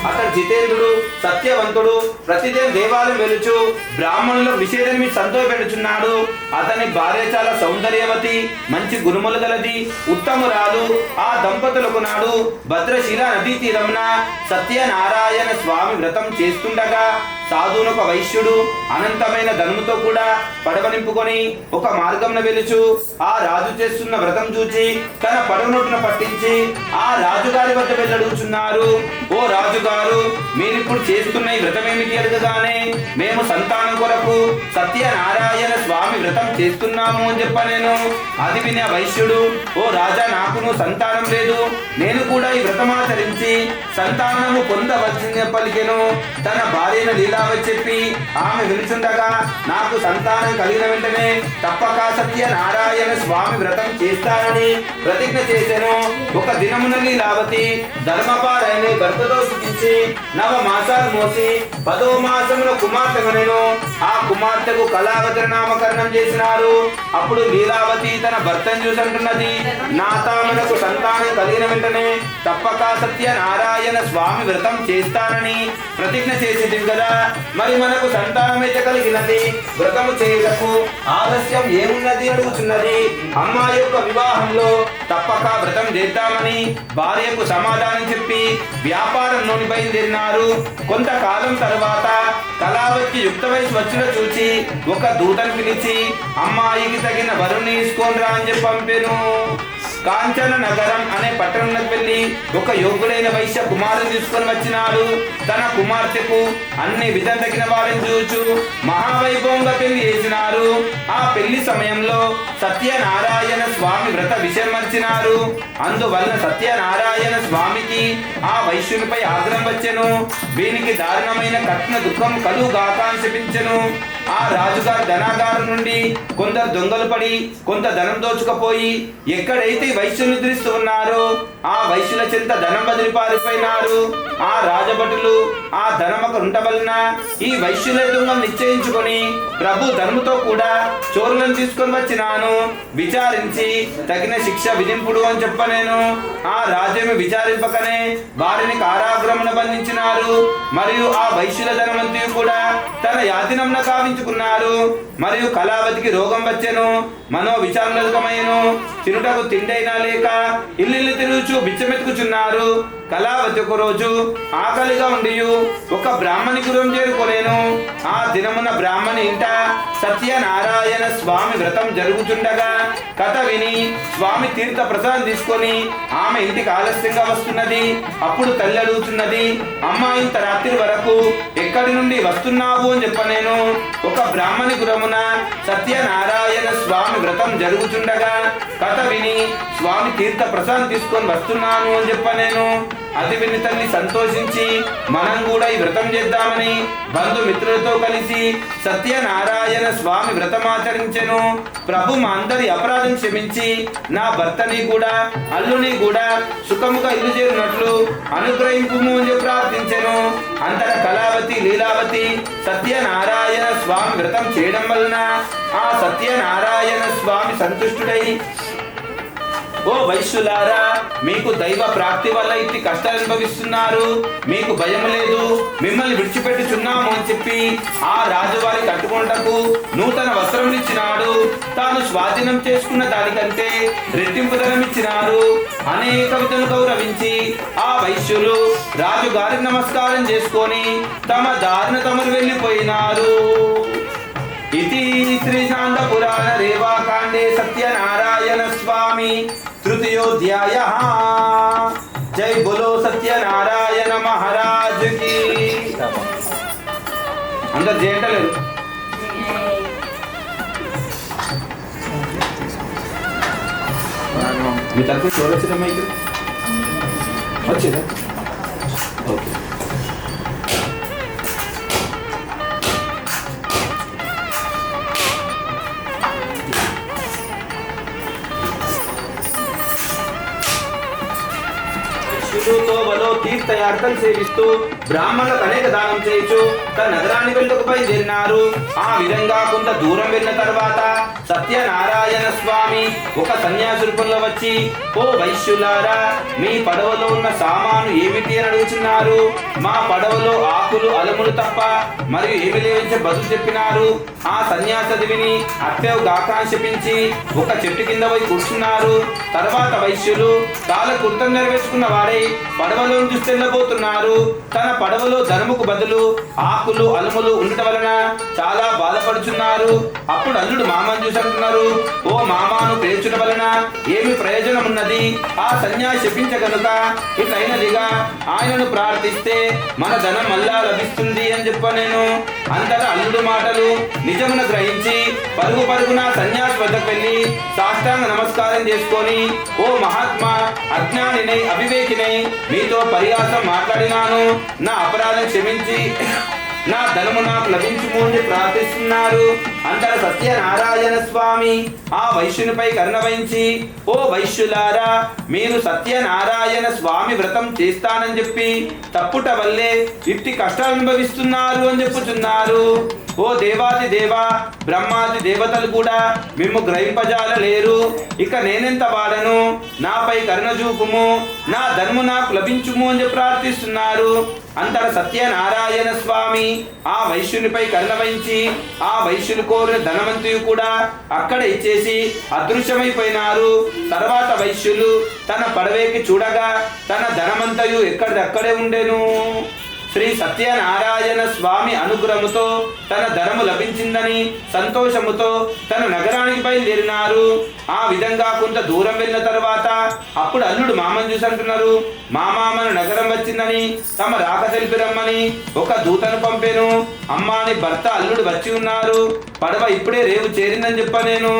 అతడు జితేంద్రుడు, సత్యవంతుడు, ప్రతిదిన దేవాలయం వెలుచు బ్రాహ్మణులకు విషేదమి సంతోషపెడుచున్నాడు. అతని భార్య చాలా సౌందర్యవతి, మంచి గుణములు గలది, ఉత్తమురాలు. ఆ దంపతులకు నాడు భద్రశీల నదీ తీరమున సత్యనారాయణ స్వామి వ్రతం చేస్తుండగా సాధువునొక వైశ్యుడు అనంతమైన ధనముతో కూడా పడవ నింపుకొని ఒక మార్గంన వెలుచు ఆ రాజు చేస్తున్న వ్రతం చూచి తన పడవనొట్టున పట్టించి ఆ రాజుగారి వద్ద వెళ్ళడుగుచున్నారు. ఓ రాజుగారు, మీరిప్పుడు చేస్తున్న ఈ వ్రతం ఏమిటి అడగగానే మేము సంతానం కొరకు సత్యనారాయణ స్వామి వ్రతం చేస్తున్నాము అని చెప్పనేను. అది వినే వైశ్యుడు, ఓ రాజా, నాకును సంతానం లేదు, నేను కూడా ఈ వ్రతమాచరించి సంతానము పొందవలసింది పలికెను. తన భార్యను లీలావతి చెప్పి ఆమె విలుచుండగా నాకు సంతానం కలిగిన వెంటనే తప్పక సత్యనారాయణ స్వామి వ్రతం చేస్తానని ప్రతిజ్ఞ చేసెను. ఒక దినమున లీలావతి ధర్మపారైన భర్తతో సుఖించి 9 మాసాలు మోసి 10వ మాసమున కుమార్తెను. ఆ కుమార్తెకు కళావతి నామకరణం చేసినారు. అప్పుడు లీలావతి తన భర్తను చూసి అంటున్నది, నా తామనకు సంతానం కలిగిన వెంటనే తప్పక సత్యనారాయణ స్వామి వ్రతం చేస్తానని ప్రతిజ్ఞ చేసింది కదా, మరి మనకు సంతానమైతే కలిగినది, వ్రతము చేయటకు ఆలస్యం ఏమున్నది అడుగుతున్నది. అమ్మాయి యొక్క వివాహంలో తప్పక వ్రతం చేద్దామని భార్యకు సమాధానం చెప్పి వ్యాపారంలోని బయలుదేరినారు. కొంతకాలం తర్వాత కళావతి యుక్త వయసు వచ్చిన చూచి ఒక దూతను పిలిచి అమ్మాయికి తగిన వరుణ్ణి తీసుకొని రా అని చెప్పి పంపెను. కాంచన నగరం అనే పట్టణంలోకి వెళ్ళి ఒక యోగుడైన వైశ్య కుమారుని తీసుకొని వచ్చినాడు. తన కుమార్తెకు అన్ని విధం తగిన వారిని చూచు మహావైభవంగా పెళ్లి చేసినారు. ఆ పెళ్లి సమయంలో సత్యనారాయణ స్వామి వ్రత విషయం మర్చినారు. అందువలన సత్యనారాయణ స్వామికి ఆ వైశ్యునిపై ఆగ్రహం వచ్చెను. వీనికి దారుణమైన కఠిన దుఃఖం కలుగాక అని శపించెను. ఆ రాజుగారి ధనాగారం నుండి కొందరు దొంగలు పడి కొంత ధనం దోచుకపోయి ఎక్కడైతే వైశ్యులు నిద్రిస్తూ ఉన్నారో ఆ వైశ్యుల చెంత ధనం బదిలి పారిపోయినారు. ఆ రాజభటులు ఆ ధనమక ఉండవలన ఈ వైశ్యుల దొంగలు నిశ్చయించుకొని ప్రభు ధనముతో కూడా చోరులను తీసుకొని వచ్చినాను, విచారించి తగిన శిక్ష విధింపుడు అని చెప్పనేను. ఆ రాజ్యము విచారింపకనే వారిని కారాగృహమున బంధించినారు. మరియు ఆ వైశ్యుల ధనవంతి కూడా తన యాతినంన కావించుకున్నారు. మరియు కళావతికి రోగం వచ్చెను, మనో విచారణకమైను, తినుటకు తిండైనా లేక ఇల్లు తిరుగుచు బిచ్చమెత్తుకుచున్నారు. కళావతి ఒక రోజు ఆకలిగా ఉండి ఒక బ్రాహ్మణి గృహం చేరుకోలేను. ఆ దినమున బ్రాహ్మణి ఇంట సత్యనారాయణ స్వామి వ్రతం జరుగుతుండగా కథ విని స్వామి తీర్థ ప్రసాదం తీసుకొని ఆమె ఇంటికి ఆలస్యంగా వస్తున్నది. అప్పుడు తల్లి అడుగుతున్నది, అమ్మా, ఇంత రాత్రి వరకు ఎక్కడి నుండి వస్తున్నావు అని చెప్పనేను. ఒక బ్రాహ్మణి గృహమున సత్యనారాయణ స్వామి వ్రతం జరుగుతుండగా కథ విని స్వామి తీర్థ ప్రసాదం తీసుకొని వస్తున్నాను అని చెప్పనేను. అది విని తల్లి సంతోషించి మనం కూడా ఈ వ్రతం చేద్దామని బంధుమిత్రులతో కలిసి సత్యనారాయణ స్వామి వ్రతమాచరించెను. ప్రభు మా అందరి అపరాధం క్షమించి నా భర్తని కూడా అల్లుని కూడా సుఖముగా ఇల్లు చేరినట్లు అనుగ్రహింపుము అని ప్రార్థించెను. అంతట కళావతి లీలావతి సత్యనారాయణ స్వామి వ్రతం చేయడం వలన ఆ సత్యనారాయణ స్వామి సంతుష్టుడై, ఓ వైశ్యులారా, మీకు దైవ ప్రాప్తి వల్ల ఇట్టి కష్టాలు అనుభవిస్తున్నారు, మీకు భయం లేదు, మిమ్మల్ని విడిచిపెట్టుచున్నాము అని చెప్పి ఆ రాజువారి కట్టుకుంటకు నూతన వస్త్రం ఇచ్చినాడు. తాను స్వాధీనం చేసుకున్న దానికంటే రెట్టింపు ధనం ఇచ్చినారు. అనేక విధులు గౌరవించి ఆ వైశ్యులు రాజుగారికి నమస్కారం చేసుకొని తమ దారిన తమరు వెళ్ళిపోయినారు. ఇది శ్రీ శాంత పురాణ రేవాకాండే సత్యనారాయణ స్వామి తృతీయోధ్యాయః. జై బోలో సత్యనారాయణ మహారాజ్ కి. అందరు చేయటలేదు. మీ తరఫున చూడొచ్చిన మైకు వచ్చేదా? ఓకే. తీర్థయాత్రలు సేవిస్తూ బ్రాహ్మణులకు అనేక దానం చేయొచ్చు తన నగరాన్ని వెళ్ళకు బయలుదేరినారు. ఆ విధంగా కొంత దూరం వెళ్ళిన తర్వాత సత్యనారాయణ స్వామి ఒక సన్యాసి రూపంలో వచ్చి, ఓ వైశ్యులారా, మీ పడవలో ఉన్న సామాను ఏమిటి అని అడుగుతున్నారు. మా పడవలో ఆకులు అలములు తప్ప మరియు ఏమి లేవని బదులు చెప్పినారు. ఆ సన్యాసి విని అట్టేవు గాకాంక్షపించి ఒక చెట్టు కింద పోయి కూర్చున్నారు. తర్వాత వైశ్యులు కాల కృతం నెరవేర్చుకున్న వాడై పడవలో తీసుకెళ్ళబోతున్నారు. తన పడవలో ధనముకు బదులు ఆకులు అలములు ఉండటం వలన చాలా బాధపడుచున్నారు. అప్పుడు అల్లుడు మామను చూసి అంటున్నారు, ఓ మామాను పేర్చడం వలన ఏమి ప్రయోజనం ఉన్నది? ఆ సన్యాసి చెప్పించగనుక ఇట్లయినదిగా ఆయనను ప్రార్థిస్తే మన ధనం మళ్ళా లభిస్తుంది అని నేను. అందరూ అల్లుడు మాటలు నిజమును గ్రహించి పరుగు పరుగున సన్యాసి వద్దకు వెళ్ళి సాష్టాంగ నమస్కారం చేసుకొని, ఓ మహాత్మా, అజ్ఞానినై అవివేకినై మీతో పరిహాసం మాట్లాడినాను, నా అపరాధం క్షమించి నా ధనము నాకు లభించుము అని ప్రార్థిస్తున్నారు. అంతట సత్యనారాయణ స్వామి ఆ వైశ్యునిపై కరుణ వహించి, ఓ వైశ్యులారా, మీరు సత్యనారాయణ స్వామి వ్రతం చేస్తానని చెప్పి తప్పుట వల్లే ఇట్టి కష్టాలు అనుభవిస్తున్నారు అని చెప్పుచున్నారు. ఓ దేవాది దేవ, బ్రహ్మాది దేవతలు కూడా మేము గ్రహింపజాల లేరు. ఇక నేనెంత వాడను, నాపై కరుణ చూపుము, నా ధనము నాకు లభించుము అని ప్రార్థిస్తున్నారు. అంతట సత్యనారాయణ స్వామి ఆ వైశ్యునిపై కరుణ వహించి ఆ వైశ్యుని కోరిన ధనవంతులు కూడా అక్కడ ఇచ్చేసి అదృశ్యమైపోయినారు. తర్వాత వైశ్యులు తన పడవేకి చూడగా తన ధనమంతయు ఎక్కడిదక్కడే ఉండెను. శ్రీ సత్యనారాయణ స్వామి అనుగ్రహముతో తన ధనము లభించిందని సంతోషముతో తన నగరానికి బయలుదేరినారు. ఆ విధంగా కొంత దూరం వెళ్ళిన తర్వాత అప్పుడు అల్లుడు మామను చూసి అంటున్నారు, మామా, మన నగరం వచ్చిందని తమ రాక తెలిపి రమ్మని ఒక దూతను పంపాను. అమ్మాని భర్త అల్లుడు వచ్చి ఉన్నారు, పడవ ఇప్పుడే రేవు చేరిందని నేను.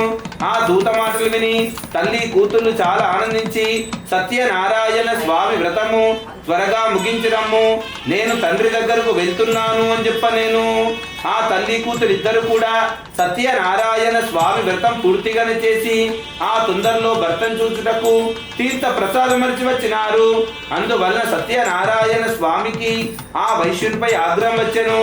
ఆ దూత మాటలు విని తల్లి కూతుళ్ళు చాలా ఆనందించి, సత్యనారాయణ స్వామి వ్రతము త్వరగా ముగించడము, నేను తండ్రి దగ్గరకు వెళ్తున్నాను అని నేను. ఆ తల్లి కూతురు ఇద్దరు కూడా సత్యనారాయణ స్వామి వ్రతం పూర్తిగానే చేసి ఆ తొందరలో భర్తను చూచుటకు తీర్థ ప్రసాదం మరిచి వచ్చినారు. అందువలన సత్యనారాయణ స్వామికి ఆ వైశ్యునిపై ఆగ్రహం వచ్చెను.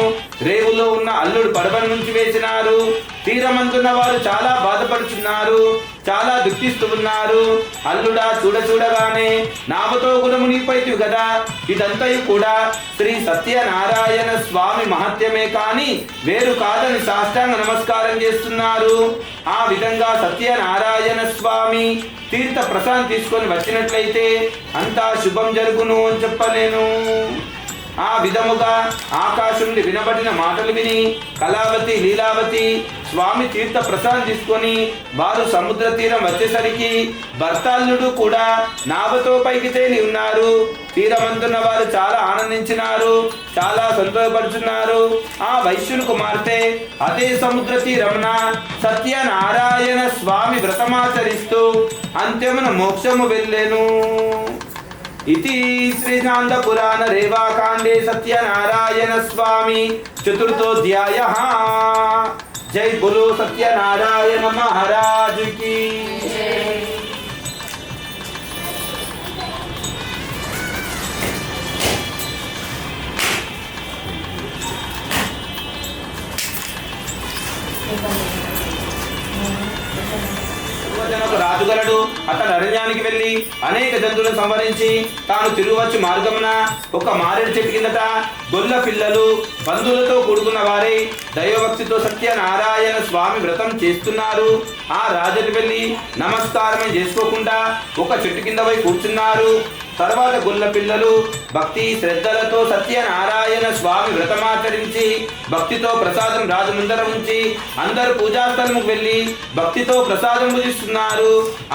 రేవులో ఉన్న అల్లుడు పడవను నుంచి వేసినారు. తీరమంతున్న వారు చాలా బాధపడుచున్నారు, చాలా దుఃఖిస్తూ ఉన్నారు. అల్లుడా, చూడగానే నామతో కూడా మునిగిపోయితివి కదా. ఇదంతయు కూడా శ్రీ సత్యనారాయణ స్వామి మహత్యమే కాని వేరు కాదని సాష్టాంగ నమస్కారం చేస్తున్నారు. ఆ విధంగా సత్యనారాయణ స్వామి తీర్థ ప్రసాదం తీసుకొని వచ్చినట్లయితే అంతా శుభం జరుగును అని చెప్పలేను. ఆ విధముగా ఆకాశం నుండి వినబడిన మాటలు విని కళావతి లీలావతి స్వామి తీర్థ ప్రసాదం తీసుకొని వారు సముద్ర తీరం వచ్చేసరికి భర్తాల్లుడు కూడా నావతో పైకి తేలి ఉన్నారు. తీరమందున్న వారు చాలా ఆనందించినారు, చాలా సంతోషపడుతున్నారు. ఆ వైశ్యుని కుమార్తె అదే సముద్ర తీరమున సత్యనారాయణ స్వామి వ్రతమాచరిస్తూ అంత్యమున మోక్షము వెళ్ళెను. इति श्रीशांत पुराण रेवाकांडे सत्यनारायण स्वामी चतुर्थोध्यायः। जय बोलो सत्यनारायण महाराज की। రాజుగలడు అతడు అరణ్యానికి వెళ్ళి అనేక జంతువులను సంహరించి తాను తిరుగువచ్చు మార్గమున ఒక మారేడు చెట్టు కిందట గొల్ల పిల్లలు బంధువులతో కూడుకున్న వారై దైవభక్తితో సత్యనారాయణ స్వామి వ్రతం చేస్తున్నారు. ఆ రాజుని వెళ్ళి నమస్కారమే చేసుకోకుండా ఒక చెట్టు కింద పోయి కూర్చున్నారు. తర్వాత గొల్ల పిల్లలు భక్తి శ్రద్ధలతో సత్యనారాయణ స్వామి వ్రతమాచరించి భక్తితో ప్రసాదం రాజు ముందర ఉంచి అందరూ పూజాస్థలముకు వెళ్ళి భక్తితో ప్రసాదం పూజిస్తున్నారు.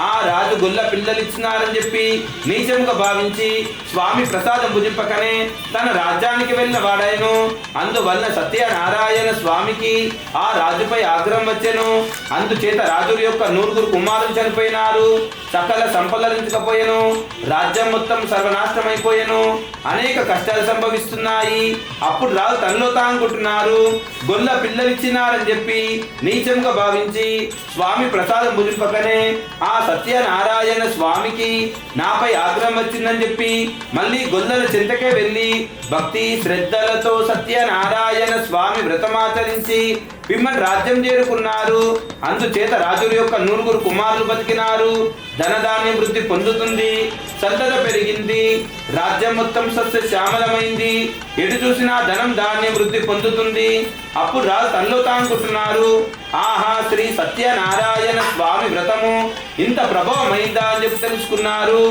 ఆ రాజు గొల్ల పిల్లలు ఇచ్చినారని చెప్పి నీచముగా భావించి స్వామి ప్రసాదం భుజింపకనే తన రాజ్యానికి వెళ్ళిన వాడాయను. అందువలన సత్యనారాయణ స్వామికి ఆ రాజుపై ఆగ్రహం వచ్చెను. అందుచేత రాజు యొక్క 9 కుమారులు చనిపోయినారు. సకల సంపదలించకపోయాను. రాజ్యం మొత్తం సర్వనాశనమైపోయాను. అనేక కష్టాలు సంభవిస్తున్నాయి. అప్పుడు రాజు తనలో తానుకుంటున్నారు, గొల్ల పిల్లలు ఇచ్చినారని చెప్పి నీచంగా భావించి స్వామి ప్రసాదం భుజింపకనే ఆ సత్యనారాయణ స్వామికి నాపై ఆగ్రహం వచ్చిందని చెప్పి మళ్ళీ గొల్లల చింతకే వెళ్ళి భక్తి శ్రద్ధలతో సత్యనారాయణ స్వామి వ్రతమాచరించి పిమ్మని రాజ్యం చేరుకున్నారు. అందుచేత రాజుల యొక్క 9 కుమారులు బతికినారు. ధనధాన్యం వృద్ధి పొందుతుంది, సంతత పెరిగింది, రాజ్యం మొత్తం సస్యశ్యామలమైంది. ఎటు చూసినా ధనం ధాన్యం వృద్ధి పొందుతుంది. అప్పుడు రాజు తనలో తానుకుంటున్నారు, ఆహా శ్రీ సత్యనారాయణ స్వామి వ్రతము ఇంత ప్రభావమైందా అని చెప్పి తెలుసుకున్నారు.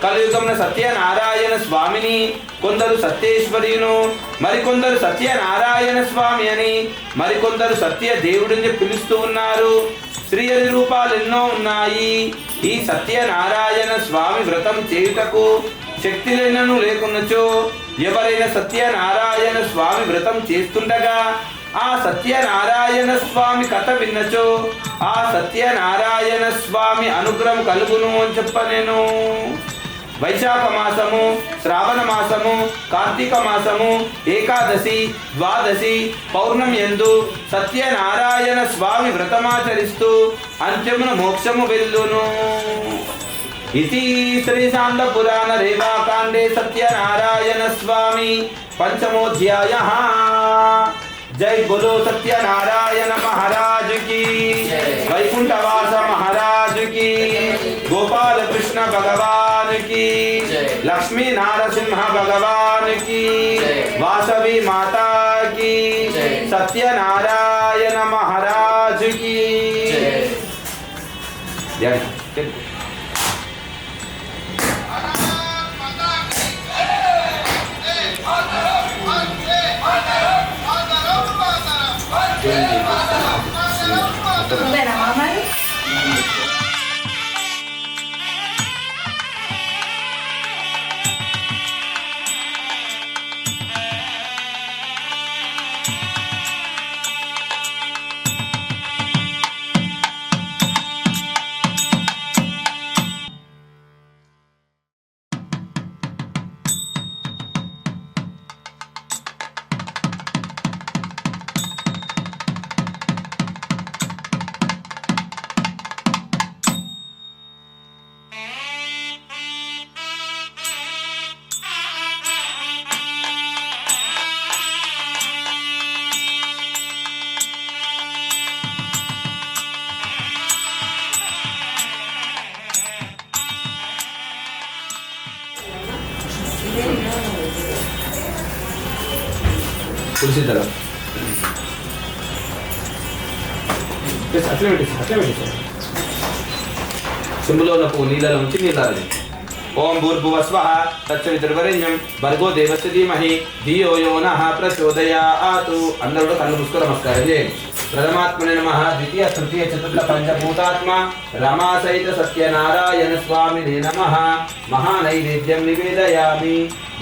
కలియుగంలో సత్యనారాయణ స్వామిని కొందరు సత్యేశ్వరిను, మరికొందరు సత్యనారాయణ స్వామి అని, మరికొందరు సత్య దేవుడిని పిలుస్తూ ఉన్నారు. శ్రీహరి రూపాలు ఎన్నో ఉన్నాయి. ఈ సత్యనారాయణ స్వామి వ్రతం చేయుటకు శక్తి లేనను లేకున్నచో ఎవరైనా సత్యనారాయణ స్వామి వ్రతం చేస్తుండగా ఆ సత్యనారాయణ స్వామి కథ విన్నచో ఆ సత్యనారాయణ స్వామి అనుగ్రహం కలుగును అని చెప్పనేను. వైశాఖ మాసము, శ్రావణ మాసము, కార్తీక మాసము, ఏకాదశి, ద్వాదశి, పౌర్ణమి యందు సత్యనారాయణ స్వామి వ్రతమాచరిస్తూ అంత్యమున మోక్షము వెళ్ళును. ఇది శ్రీశాంత పురాణ రేవాకాండే సత్యనారాయణ స్వామి పంచమోధ్యాయః. जय बोलो सत्यनारायण महाराज की, वैकुंठवास महाराज की, गोपाल कृष्ण भगवान की, लक्ष्मी नारसिंह भगवान की, वासवी माता की, सत्यनारायण महाराज की। तुलसी दल అట్లే పెట్టేసి చెంబులో ఉన్న పువ్వు నీళ్ళలో ఉంచి నీళ్ళాలి. ఓం భూర్భువస్వః తత్సవితుర్వరేణ్యం భర్గో దేవస్య ధీమహి ధియో యో నః ప్రచోదయాత్. అందరూ కళ్ళు మూసుకొని నమస్కారం చేయండి. ప్రథమాత్మనే నమః, ద్వితీయ తృతీయ చతుర్థ పంచభూతాత్మ రమా సహిత సత్యనారాయణ స్వామినే నమః. మహానైవేద్యం నివేదయామి,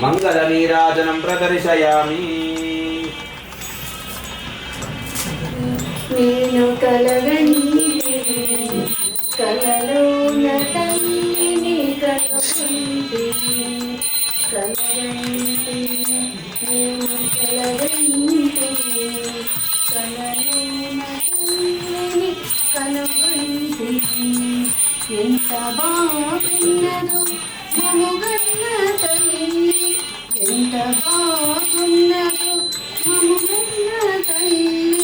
మంగళ నీరాజనం ప్రదర్శయామి. నేను కలగని కలలో నటని కనుకుంటే కలగంటి నేను కలగంటి కలలోన తల్లిని కనుగొంటి ఎంత బాగున్నదో మముగన్న తల్లి ఎంత బాగున్నదో మముగన్న తల్లి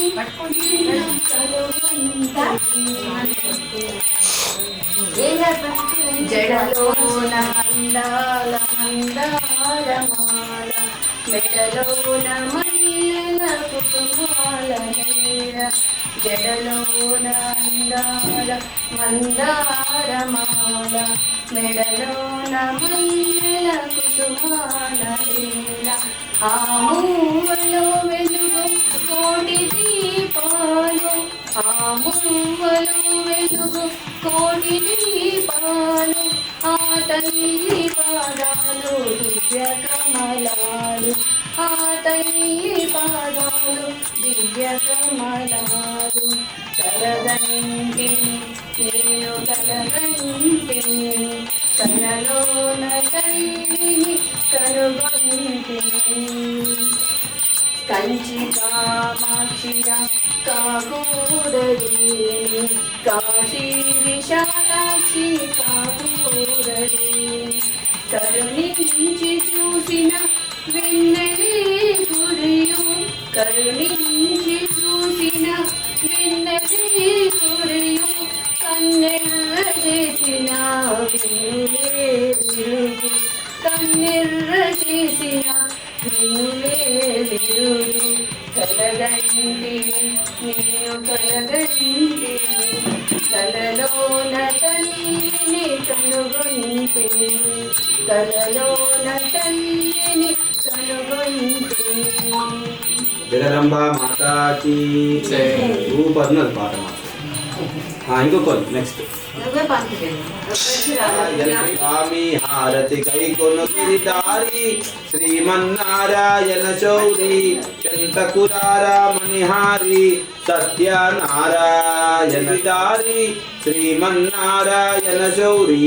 జడలోన అందాల మందారమాల మెడలోన మల్లెల కుటుంబాల నేర జడలోన అందాల మందారమాల మెడలోన మల్లెల కుటుంబాల నేర ఆ మూవలో వెలుగు కోటి దీపాలు ఆ మూవలో వెలుగు కోటి దీపాలు ఆ తల్లి పాదాలు దివ్య కమలాలు ఆ తల్లి పాదాలు దివ్య కమలాలు కలగంటి నేను కలగంటిని కనలోన తల్లిని కనుగొంటిని కంచి కామాక్షియ కాకూడది కాశీ విశాలాక్షి కాకూడది కరుణించి చూసిన వెన్నెలే కురియు కరుణించి చూసిన వెన్నెలే కురియు కన్నెర్ర చేసిన వెన్నెలే విరుగు కన్నెర్ర చేసిన వెన్నెలే విరుగు కలగంటి నేను కలగంటి కలలోన తల్లిని కనుగొంటి కలలోన తల్లిని కనుగొంటి జగదంబా మాతాకి రూపన్నది పాట ఇంకొకటి నెక్స్ట్ స్వామి హారతి కై కొను గిరిదారి శ్రీమన్నారాయణ శౌరి చంతకురారా మణిహారి సత్యనారాయణ దారి శ్రీమన్నారాయణ శౌరి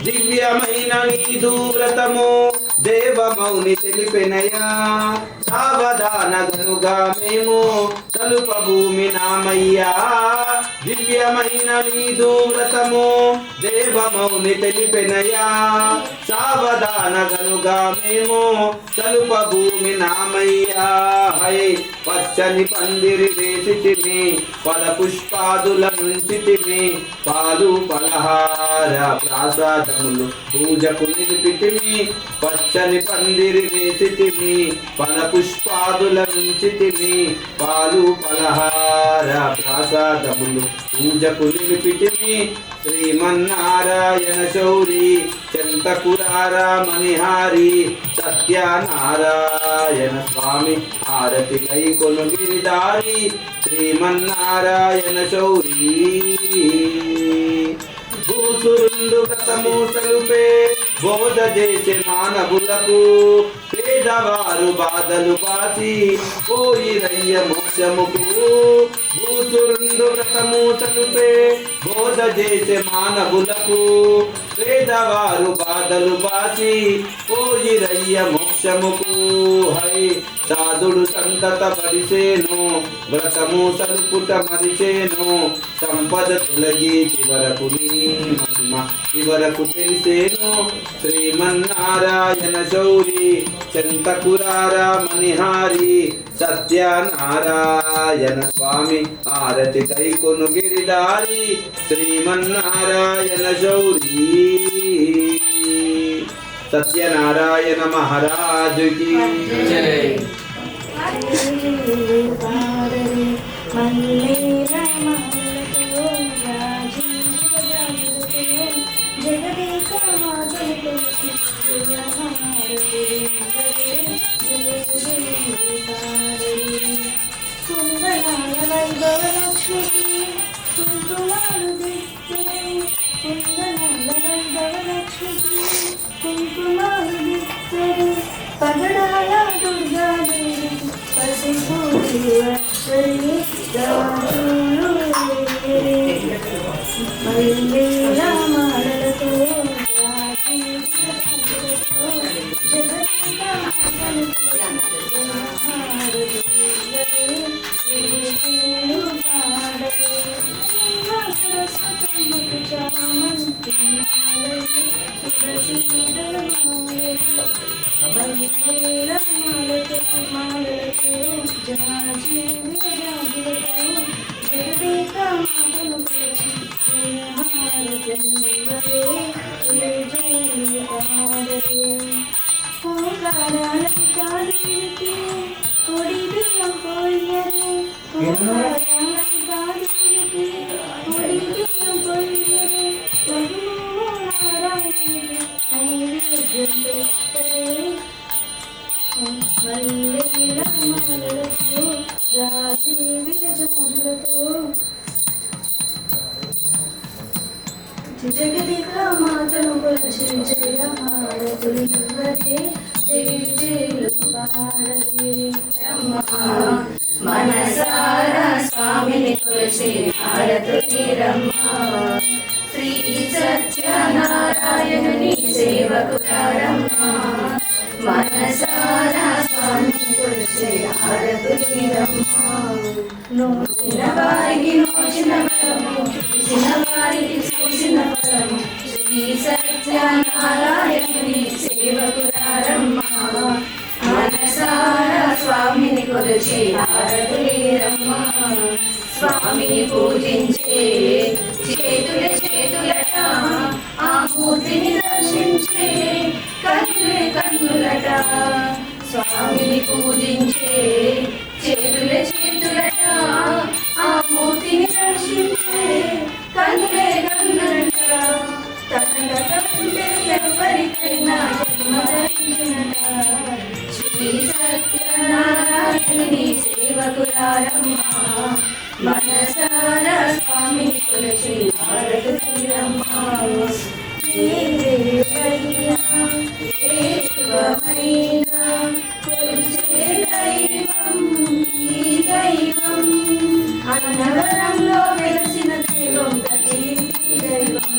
దివ్యమైన నీదు వ్రతము దేవమౌని తెలిపెనయా సావధానగనుగా మేము తలుప భూమి నామయ్యా దివ్యమైన నీదు వ్రతము దేవమౌని తెలిపెనయా సావధానగనుగా మేము తలుప భూమి నామయ్యా హై పచ్చని పందిరి వేసితిమి ఫల పుష్పాదుల నుంచితిమి పాలు పలహార ప్రాసాదములు పూజకు నిలిపితిమి పచ్చని పందిరి వేసితిమి ఫల పుష్పాదుల నుంచితిమి పాలు పలహార ప్రాసాదములు పూజకు నిలిపితిమి శ్రీమన్నారాయణ శౌరి చంతకురారా మణిహారి సత్యనారాయణ స్వామి హారతి కై కొను గిరిదారి శ్రీమన్నారాయణ శౌరి భూసురుండు గతము సలుపే బోధ చేసే మానవులకు పేదవారు బాధలు బాసి పోయిరయ్య మోక్షముకు భూసురుండు గతము సలుపే బోధ చేసే మానవులకు పేదవారు బాధలు బాసి పోయిరయ్య మోక్షముకు హై సాధుడు సంతత పరిసేను వ్రతము సల్పుట మరిచేను సంపద తొలగి చివరకు నీ మహిమ చివరకు తెలిసేను శ్రీమన్నారాయణ శౌరి చంతకురారా మణిహారి సత్యనారాయణ స్వామి ఆరతి కై కొను గిరిదారి శ్రీమన్నారాయణ శౌరి సత్యనారాయణ మహారాజు కి జై. పగడాల దుర్గాదేవి పసిపూరి మల్లెల మాలలతో జగదిక మాతను కొలిచి జయ హారతులివ్వదే జయ జయ పాడదే మనసారా స్వామిని కొలిచి హారతులిరమ్మ శ్రీ సత్యనారాయణుని సేవకురారమ్మ మనసారా స్వామిని కొలిచి హారతులిరమ్మ నోచిన వారికి నోచిన ఫలము చూసిన వారికి చూసిన ఫలము శ్రీ సత్యనారాయణుని సేవకురారమ్మ మనసారా స్వామిని కొలిచి హారతులిరమ్మ స్వామిని పూజించే చేతుల చేతులట ఆ మూర్తిని దర్శించే కన్నులే కన్నులట స్వామిని పూజించే చేతుల చేతులట ఆ మూర్తిని దర్శించే కన్నులే కన్నులట తనంటే ఎవరికైనా జన్మ ధరించినట శ్రీ సత్యనారాయణుని సేవకురారమ్మ మనసారా స్వామిని కొలిచి హారతులిరమ్మ కొలిచే దైవం ఈ దైవం అన్నవరంలో వెలసిన దైవం ప్రతి దైవం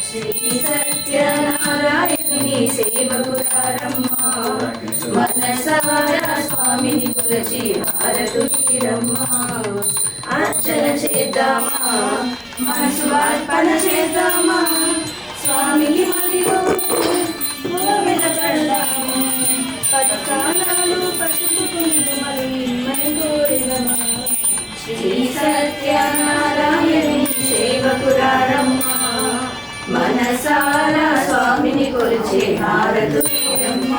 శ్రీ సత్యనారాయణుని సేవకురారమ్మ మనసారా స్వామిని కొలిచి హారతులిరమ్మ అర్చన చేద్దామా మనసు అర్పణ చేద్దామా స్వామికి మదిలో కడదామా పథకాలు పట్టుకుంటూ మరి కోరిదమా శ్రీ సత్యనారాయణి సేవకురారమ్మ మనసారా స్వామిని కొలిచి హారతులిరమ్మ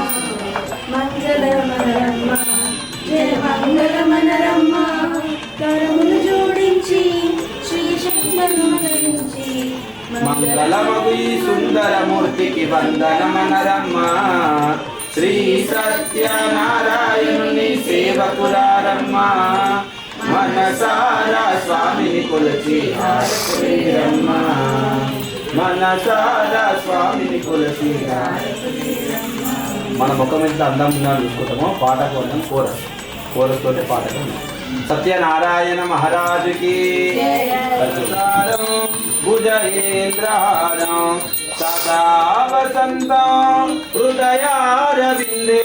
మంగళమనరమ్మ జయ మంగళమనరమ్మ కరములు జోడించి శ్రీ శంకరుని మరించి మంగళమగు ఈ సుందరమూర్తికి వందనమనరమ్మ శ్రీ సత్యనారాయణుని సేవకురారమ్మ మనసారా స్వామిని కొలిచి హారతులిరమ్మ మనసారా స్వామిని కొలిచి మన ముఖం ఎంత అందం ఉందని చూసుకుంటామో పాట కోసం కోరస్ తోటి పాటగా సత్యనారాయణ మహారాజుకి భుజేంద్రహారం సదా వసంతం హృదయారవిందే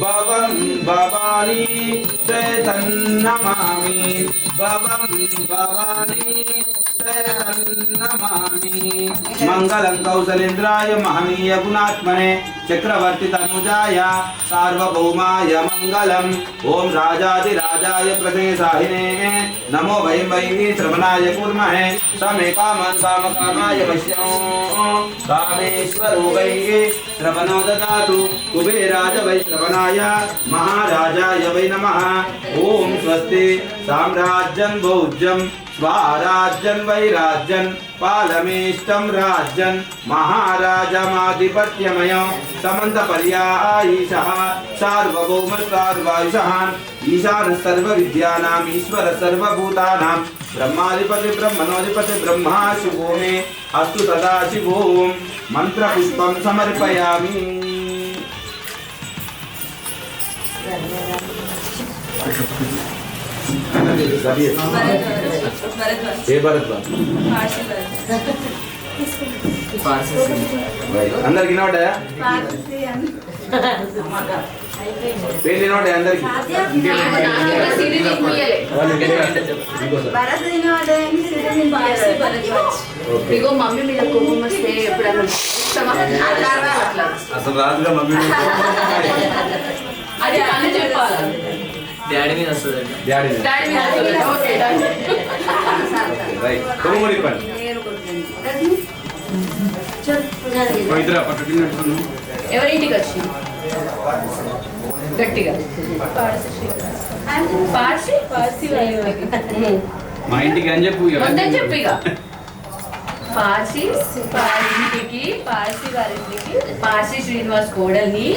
భవం భవానీ నమామి భవం భవానీ నమామి మంగళం కౌసలేంద్రాయ మహనీయ గుణాత్మనే చక్రవర్తి తనుజాయ సార్వభౌమాయ మంగళం ఓం రాజాదిరాజాయ ప్రదేశాహినే నమో వయం వై శ్రవణాయ కుర్మహే సమే కామన్ కామకామాయ వశ్యం కామేశ్వరో వై శ్రవణో దదాతు కుబేరాజ వై శ్రవణాయ మహారాజాయ వై నమః ఓం స్వస్తి సామ్రాజ్యం భోజ్యం స్వరాజ్యం వైరాజ్యం పాలమేష్టం రాజ్యం మహారాజమాధిపత్యమయం సమంత పర్యాయీశః సార్వభౌమ సార్వాయుషః ఈశాన సర్వ విద్యానాం ఈశ్వర సర్వభూతానాం బ్రహ్మాధిపతి బ్రహ్మణోధిపతి బ్రహ్మా శివో మే అస్తు సదా శివోం మంత్ర పుష్పం సమర్పయామి. ఏ భరద్వాజ్ అందరికి వినోడా పెళ్లి నోటే అందరికి ఇగో మమ్మీ మీద కోపం వస్తే ఎప్పుడన్నా అసలు రాజుగా మమ్మీ అది అని చెప్పాలి. డాడీ మీద వస్తుందండి. డాడీ డాడీ మీద వస్తుంది. Okay, done. రైట్ కొమ్ముడి పని ఎవరింటికి వచ్చి గట్టిగా పార్సి మా ఇంటికి అని చెప్పు ఇక. మొత్తం చెప్పు ఇక. పార్సి ఇంటికి పార్సి వారింటికి పార్సి శ్రీనివాస్ కోడల్ని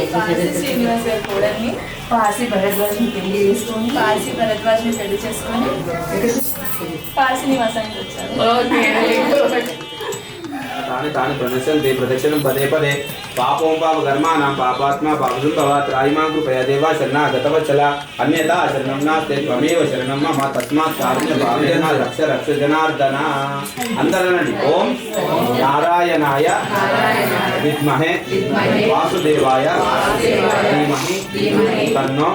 శ్రీనివాస్ గారి కోడల్ని పార్సి భరద్వాజ్ని పెళ్లి చేసుకొని పార్సి భరద్వాజ్ని పెళ్లి చేసుకొని పార్సి నివాసానికి వచ్చారు. ఓకే. తాని తాని ప్రణశ్యంతి ప్రదక్షిణం పదే పదే పాపోం పాప కర్మాణం పాపాత్మ పాపజం భవ త్రాయిమాం కృపయా దేవా శరణాగతవత్సల అన్యథా శరణం నాస్తే త్వమేవ శరణం మమ తస్మాత్ కారుణ్య భావేన రక్ష రక్ష జనార్దన. అందరనండి ఓం నారాయణాయ విద్మహే వాసుదేవాయ ధీమహి తన్నో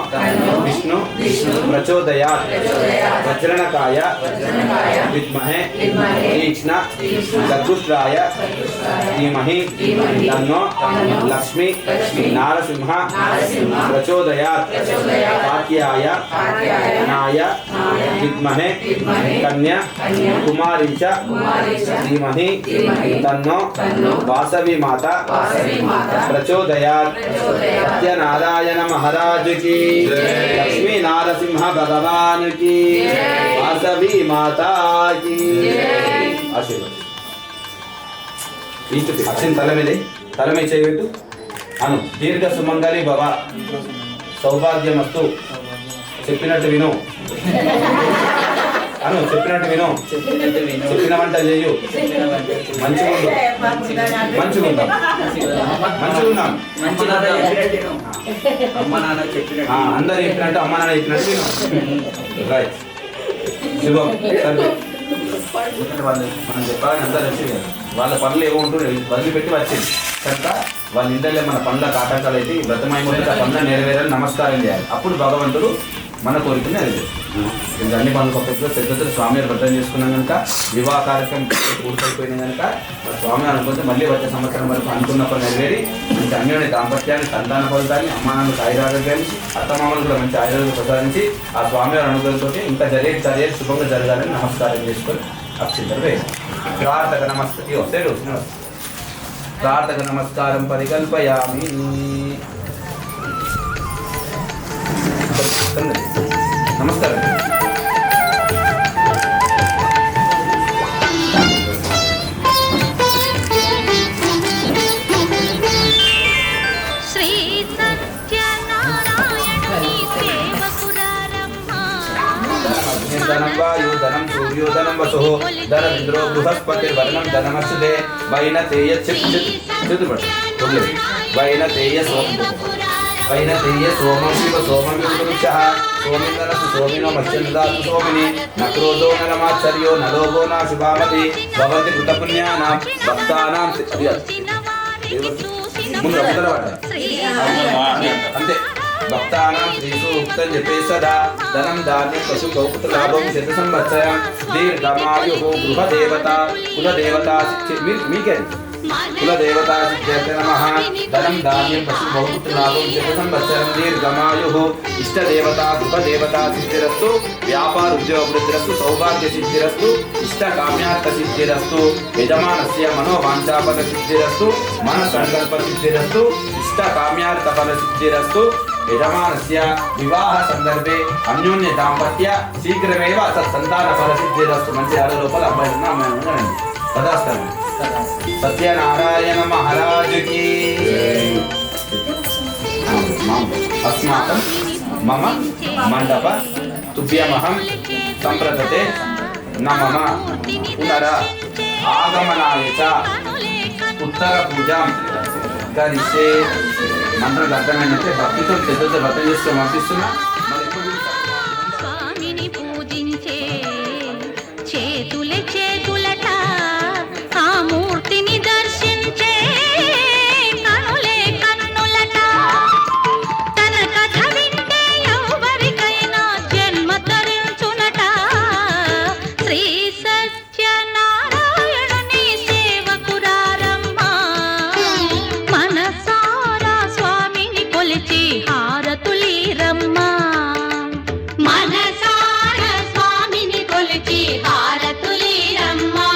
విష్ణు ప్రచోదయాత్. వజ్రణకాయ విద్మహే తీక్ష్ణ చతుస్రాయ ధీమహి తన్నో లక్ష్మి నారసింహ ప్రచోదయాత్. కాత్యాయ నాయ విద్మహే కన్యా కుమారీ చ ధీమహి తన్నో వాసవి మాత ప్రచోదయాత్. సత్యనారాయణ మహారాజ్ కి లక్ష్మీ నారసింహ భగవాన్ కి వాసవి మాతా కి ఆశీర్వాదం. ఈస్ట్ అక్షిని తల మీద చేయబెట్టు. అను దీర్ఘ సుమంగళి భవ సౌభాగ్యమస్తు. చెప్పినట్టు విను. అను చెప్పినట్టు విను. చెప్పిన వంట చేయు. మంచిగుండు. మంచిగుందాం. అమ్మ నాన్న చెప్పినట్టు అందరు చెప్పినట్టు అమ్మ నాన్న చెప్పినట్టు విను. రైట్ శుభం. సరే వాళ్ళు మనం చెప్పాలని అందరూ వచ్చి వాళ్ళ పనులు ఏవో ఉంటుండే వదిలిపెట్టి వచ్చింది కనుక వాళ్ళ ఇంటర్లే మన పనులకు ఆటంకాలు అయితే వ్రతమైపోతే ఆ పనులు నెరవేరాలని నమస్కారం చేయాలి. అప్పుడు భగవంతుడు మన కోరికని నెరవేరు. అన్ని పనులు పక్కన పెద్దలు స్వామి వ్రతం చేసుకున్నాం కనుక వివాహ కార్యక్రమం పూర్తయిపోయినాయి కనుక స్వామి అనుకుంటే మళ్ళీ వచ్చే సంవత్సరం వరకు అనుకున్నప్పుడు నెరవేరి మంచి అన్యోన్య దాంపత్యాన్ని సంతాన ఫలితాన్ని అమ్మానాన్నకు ఆయురారోగ్యాన్ని అత్తమామలు కూడా మంచి ఆయుర్వేదం ప్రసాదించి ఆ స్వామి అనుగ్రహంతో ఇంకా జరిగే చర్యలు శుభంగా జరగాలని నమస్కారం చేసుకొని అక్షింతలు వేసి ప్రార్థక ప్రార్థక నమస్కారం పరికల్పయామి. నమస్కారం. శ్రీ సత్యనారాయణుని సేవకురారమ్మా. ధనం వాయు ధనం సూర్యో ధనం వసు ధనమింద్రో బృహస్పతిర్వర్ణం ధనమచ్యుతే వైనతేయ వైనతేయ సోమం శివ సోమం విపురుష సోమిందనసు సోమినో మత్స్యందాసు సోమిని న క్రోధో నరమాచర్యో నలోభో నా శుభామతి భవంతి కృతపుణ్యానాం భక్తానాం. ముందు అంతే భక్తానాం శ్రీసూక్తం జపే సదా ధనం ధాన్యం పశు గౌపుత్ర లాభం శత సంవత్సరం దీర్ఘమాయు గృహదేవత కులదేవత మీకే కులదేవతా సిద్ధ్యర్థ నమః. ధనం ధాన్యం పశు బహుపుత్ర లాభం శత సంవత్సరం దీర్ఘమాయు ఇష్టదేవత గృహదేవత సిద్ధిరస్తు. వ్యాపార ఉద్యోగ వృద్ధిరస్తు. సౌభాగ్య సిద్ధిరస్తు. ఇష్ట కామ్యార్థ సిద్ధిరస్తు. యజమానస్య మనోవాంఛాఫల సిద్ధిరస్తు. మన సంకల్ప సిద్ధిరస్తు. ఇష్ట కామ్యార్థ ఫల సిద్ధిరస్తు. యజమానస్య వివాహ సందర్భే అన్యోన్య దాంపత్య శీఘ్రమేవ సత్సంతాన ఫల సిద్ధిరస్తు. మంచి ఆరు లోపల అబ్బాయి ఉన్న అమ్మాయి ఉండండి. తదాస్తు. సత్యనారాయణ మహారాజ్ కి అస్మాకం మమ మండప తుభ్యమహం సంప్రదతే న మమ పునర ఆగమనాయ చ ఉత్తర పూజాం కరిష్యే. మంత్రం అర్థమైనట్టే భక్తితో పెద్దతో వ్రతం చేసుకొని పంపిస్తున్నా. స్వామిని పూజించే చేతులే చేతులట ఆ మూర్తిని దర్శించే కనులే కన్నులట. కొలిచి హారతులీరమ్మా మనసార స్వామిని కొలిచి హారతులీరమ్మా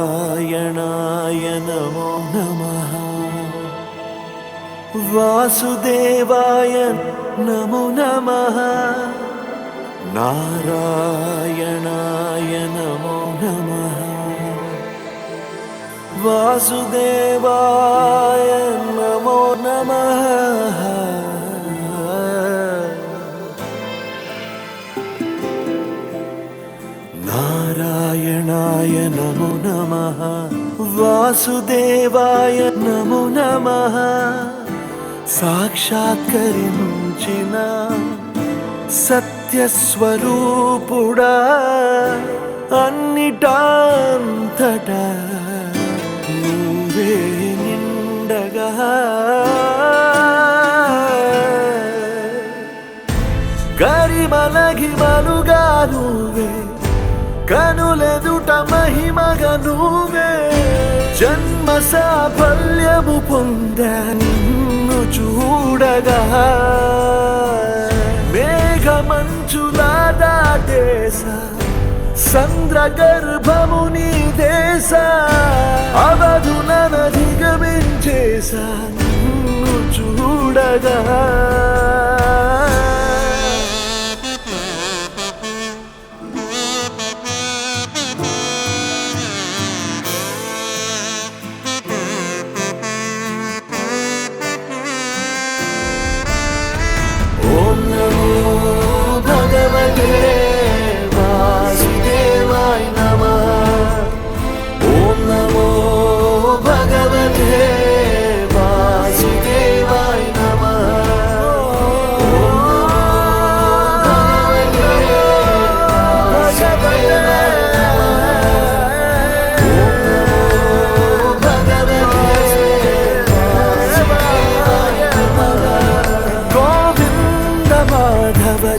నారాయణాయ నమో నమః వాసుదేవాయ నమో నమః నారాయణాయ నమో నమః వాసుదేవాయ నమో నమః నారాయణాయ నమో నమః వాసుదేవాయ నమో నమః సాక్షాత్కరించిన సత్యస్వరూపుడా అన్నిటాంతటా నువ్వే నిండగా గరిమలగిమలుగా నువ్వే కనులెదుట మహిమగా నువ్వే జన్మ సాఫల్యము పొందా నిన్ను చూడగా మేఘమంచులా దాటేస సంద్ర గర్భము నీ దేశ అవధులనధిగమించేసా నిన్ను చూడగా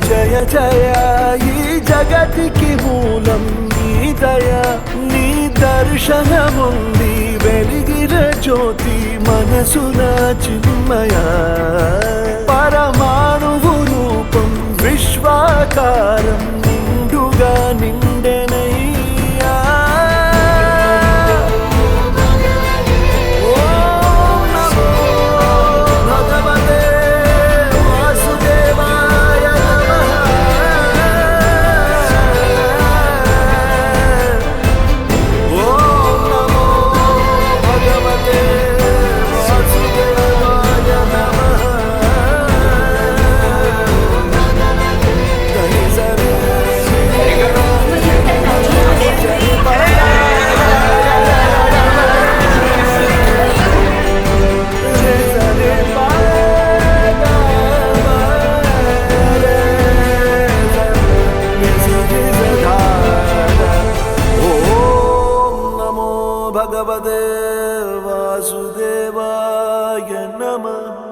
జయ జయ ఈ జగతికి మూలం నీ దయ నీ దర్శనముంది వెలిగిన జ్యోతి మనసున చిన్మయ పరమాణువు రూపం విశ్వాకారం నిండుగా నిండెనయ్యా భగవతే వాసుదేవాయ నమః.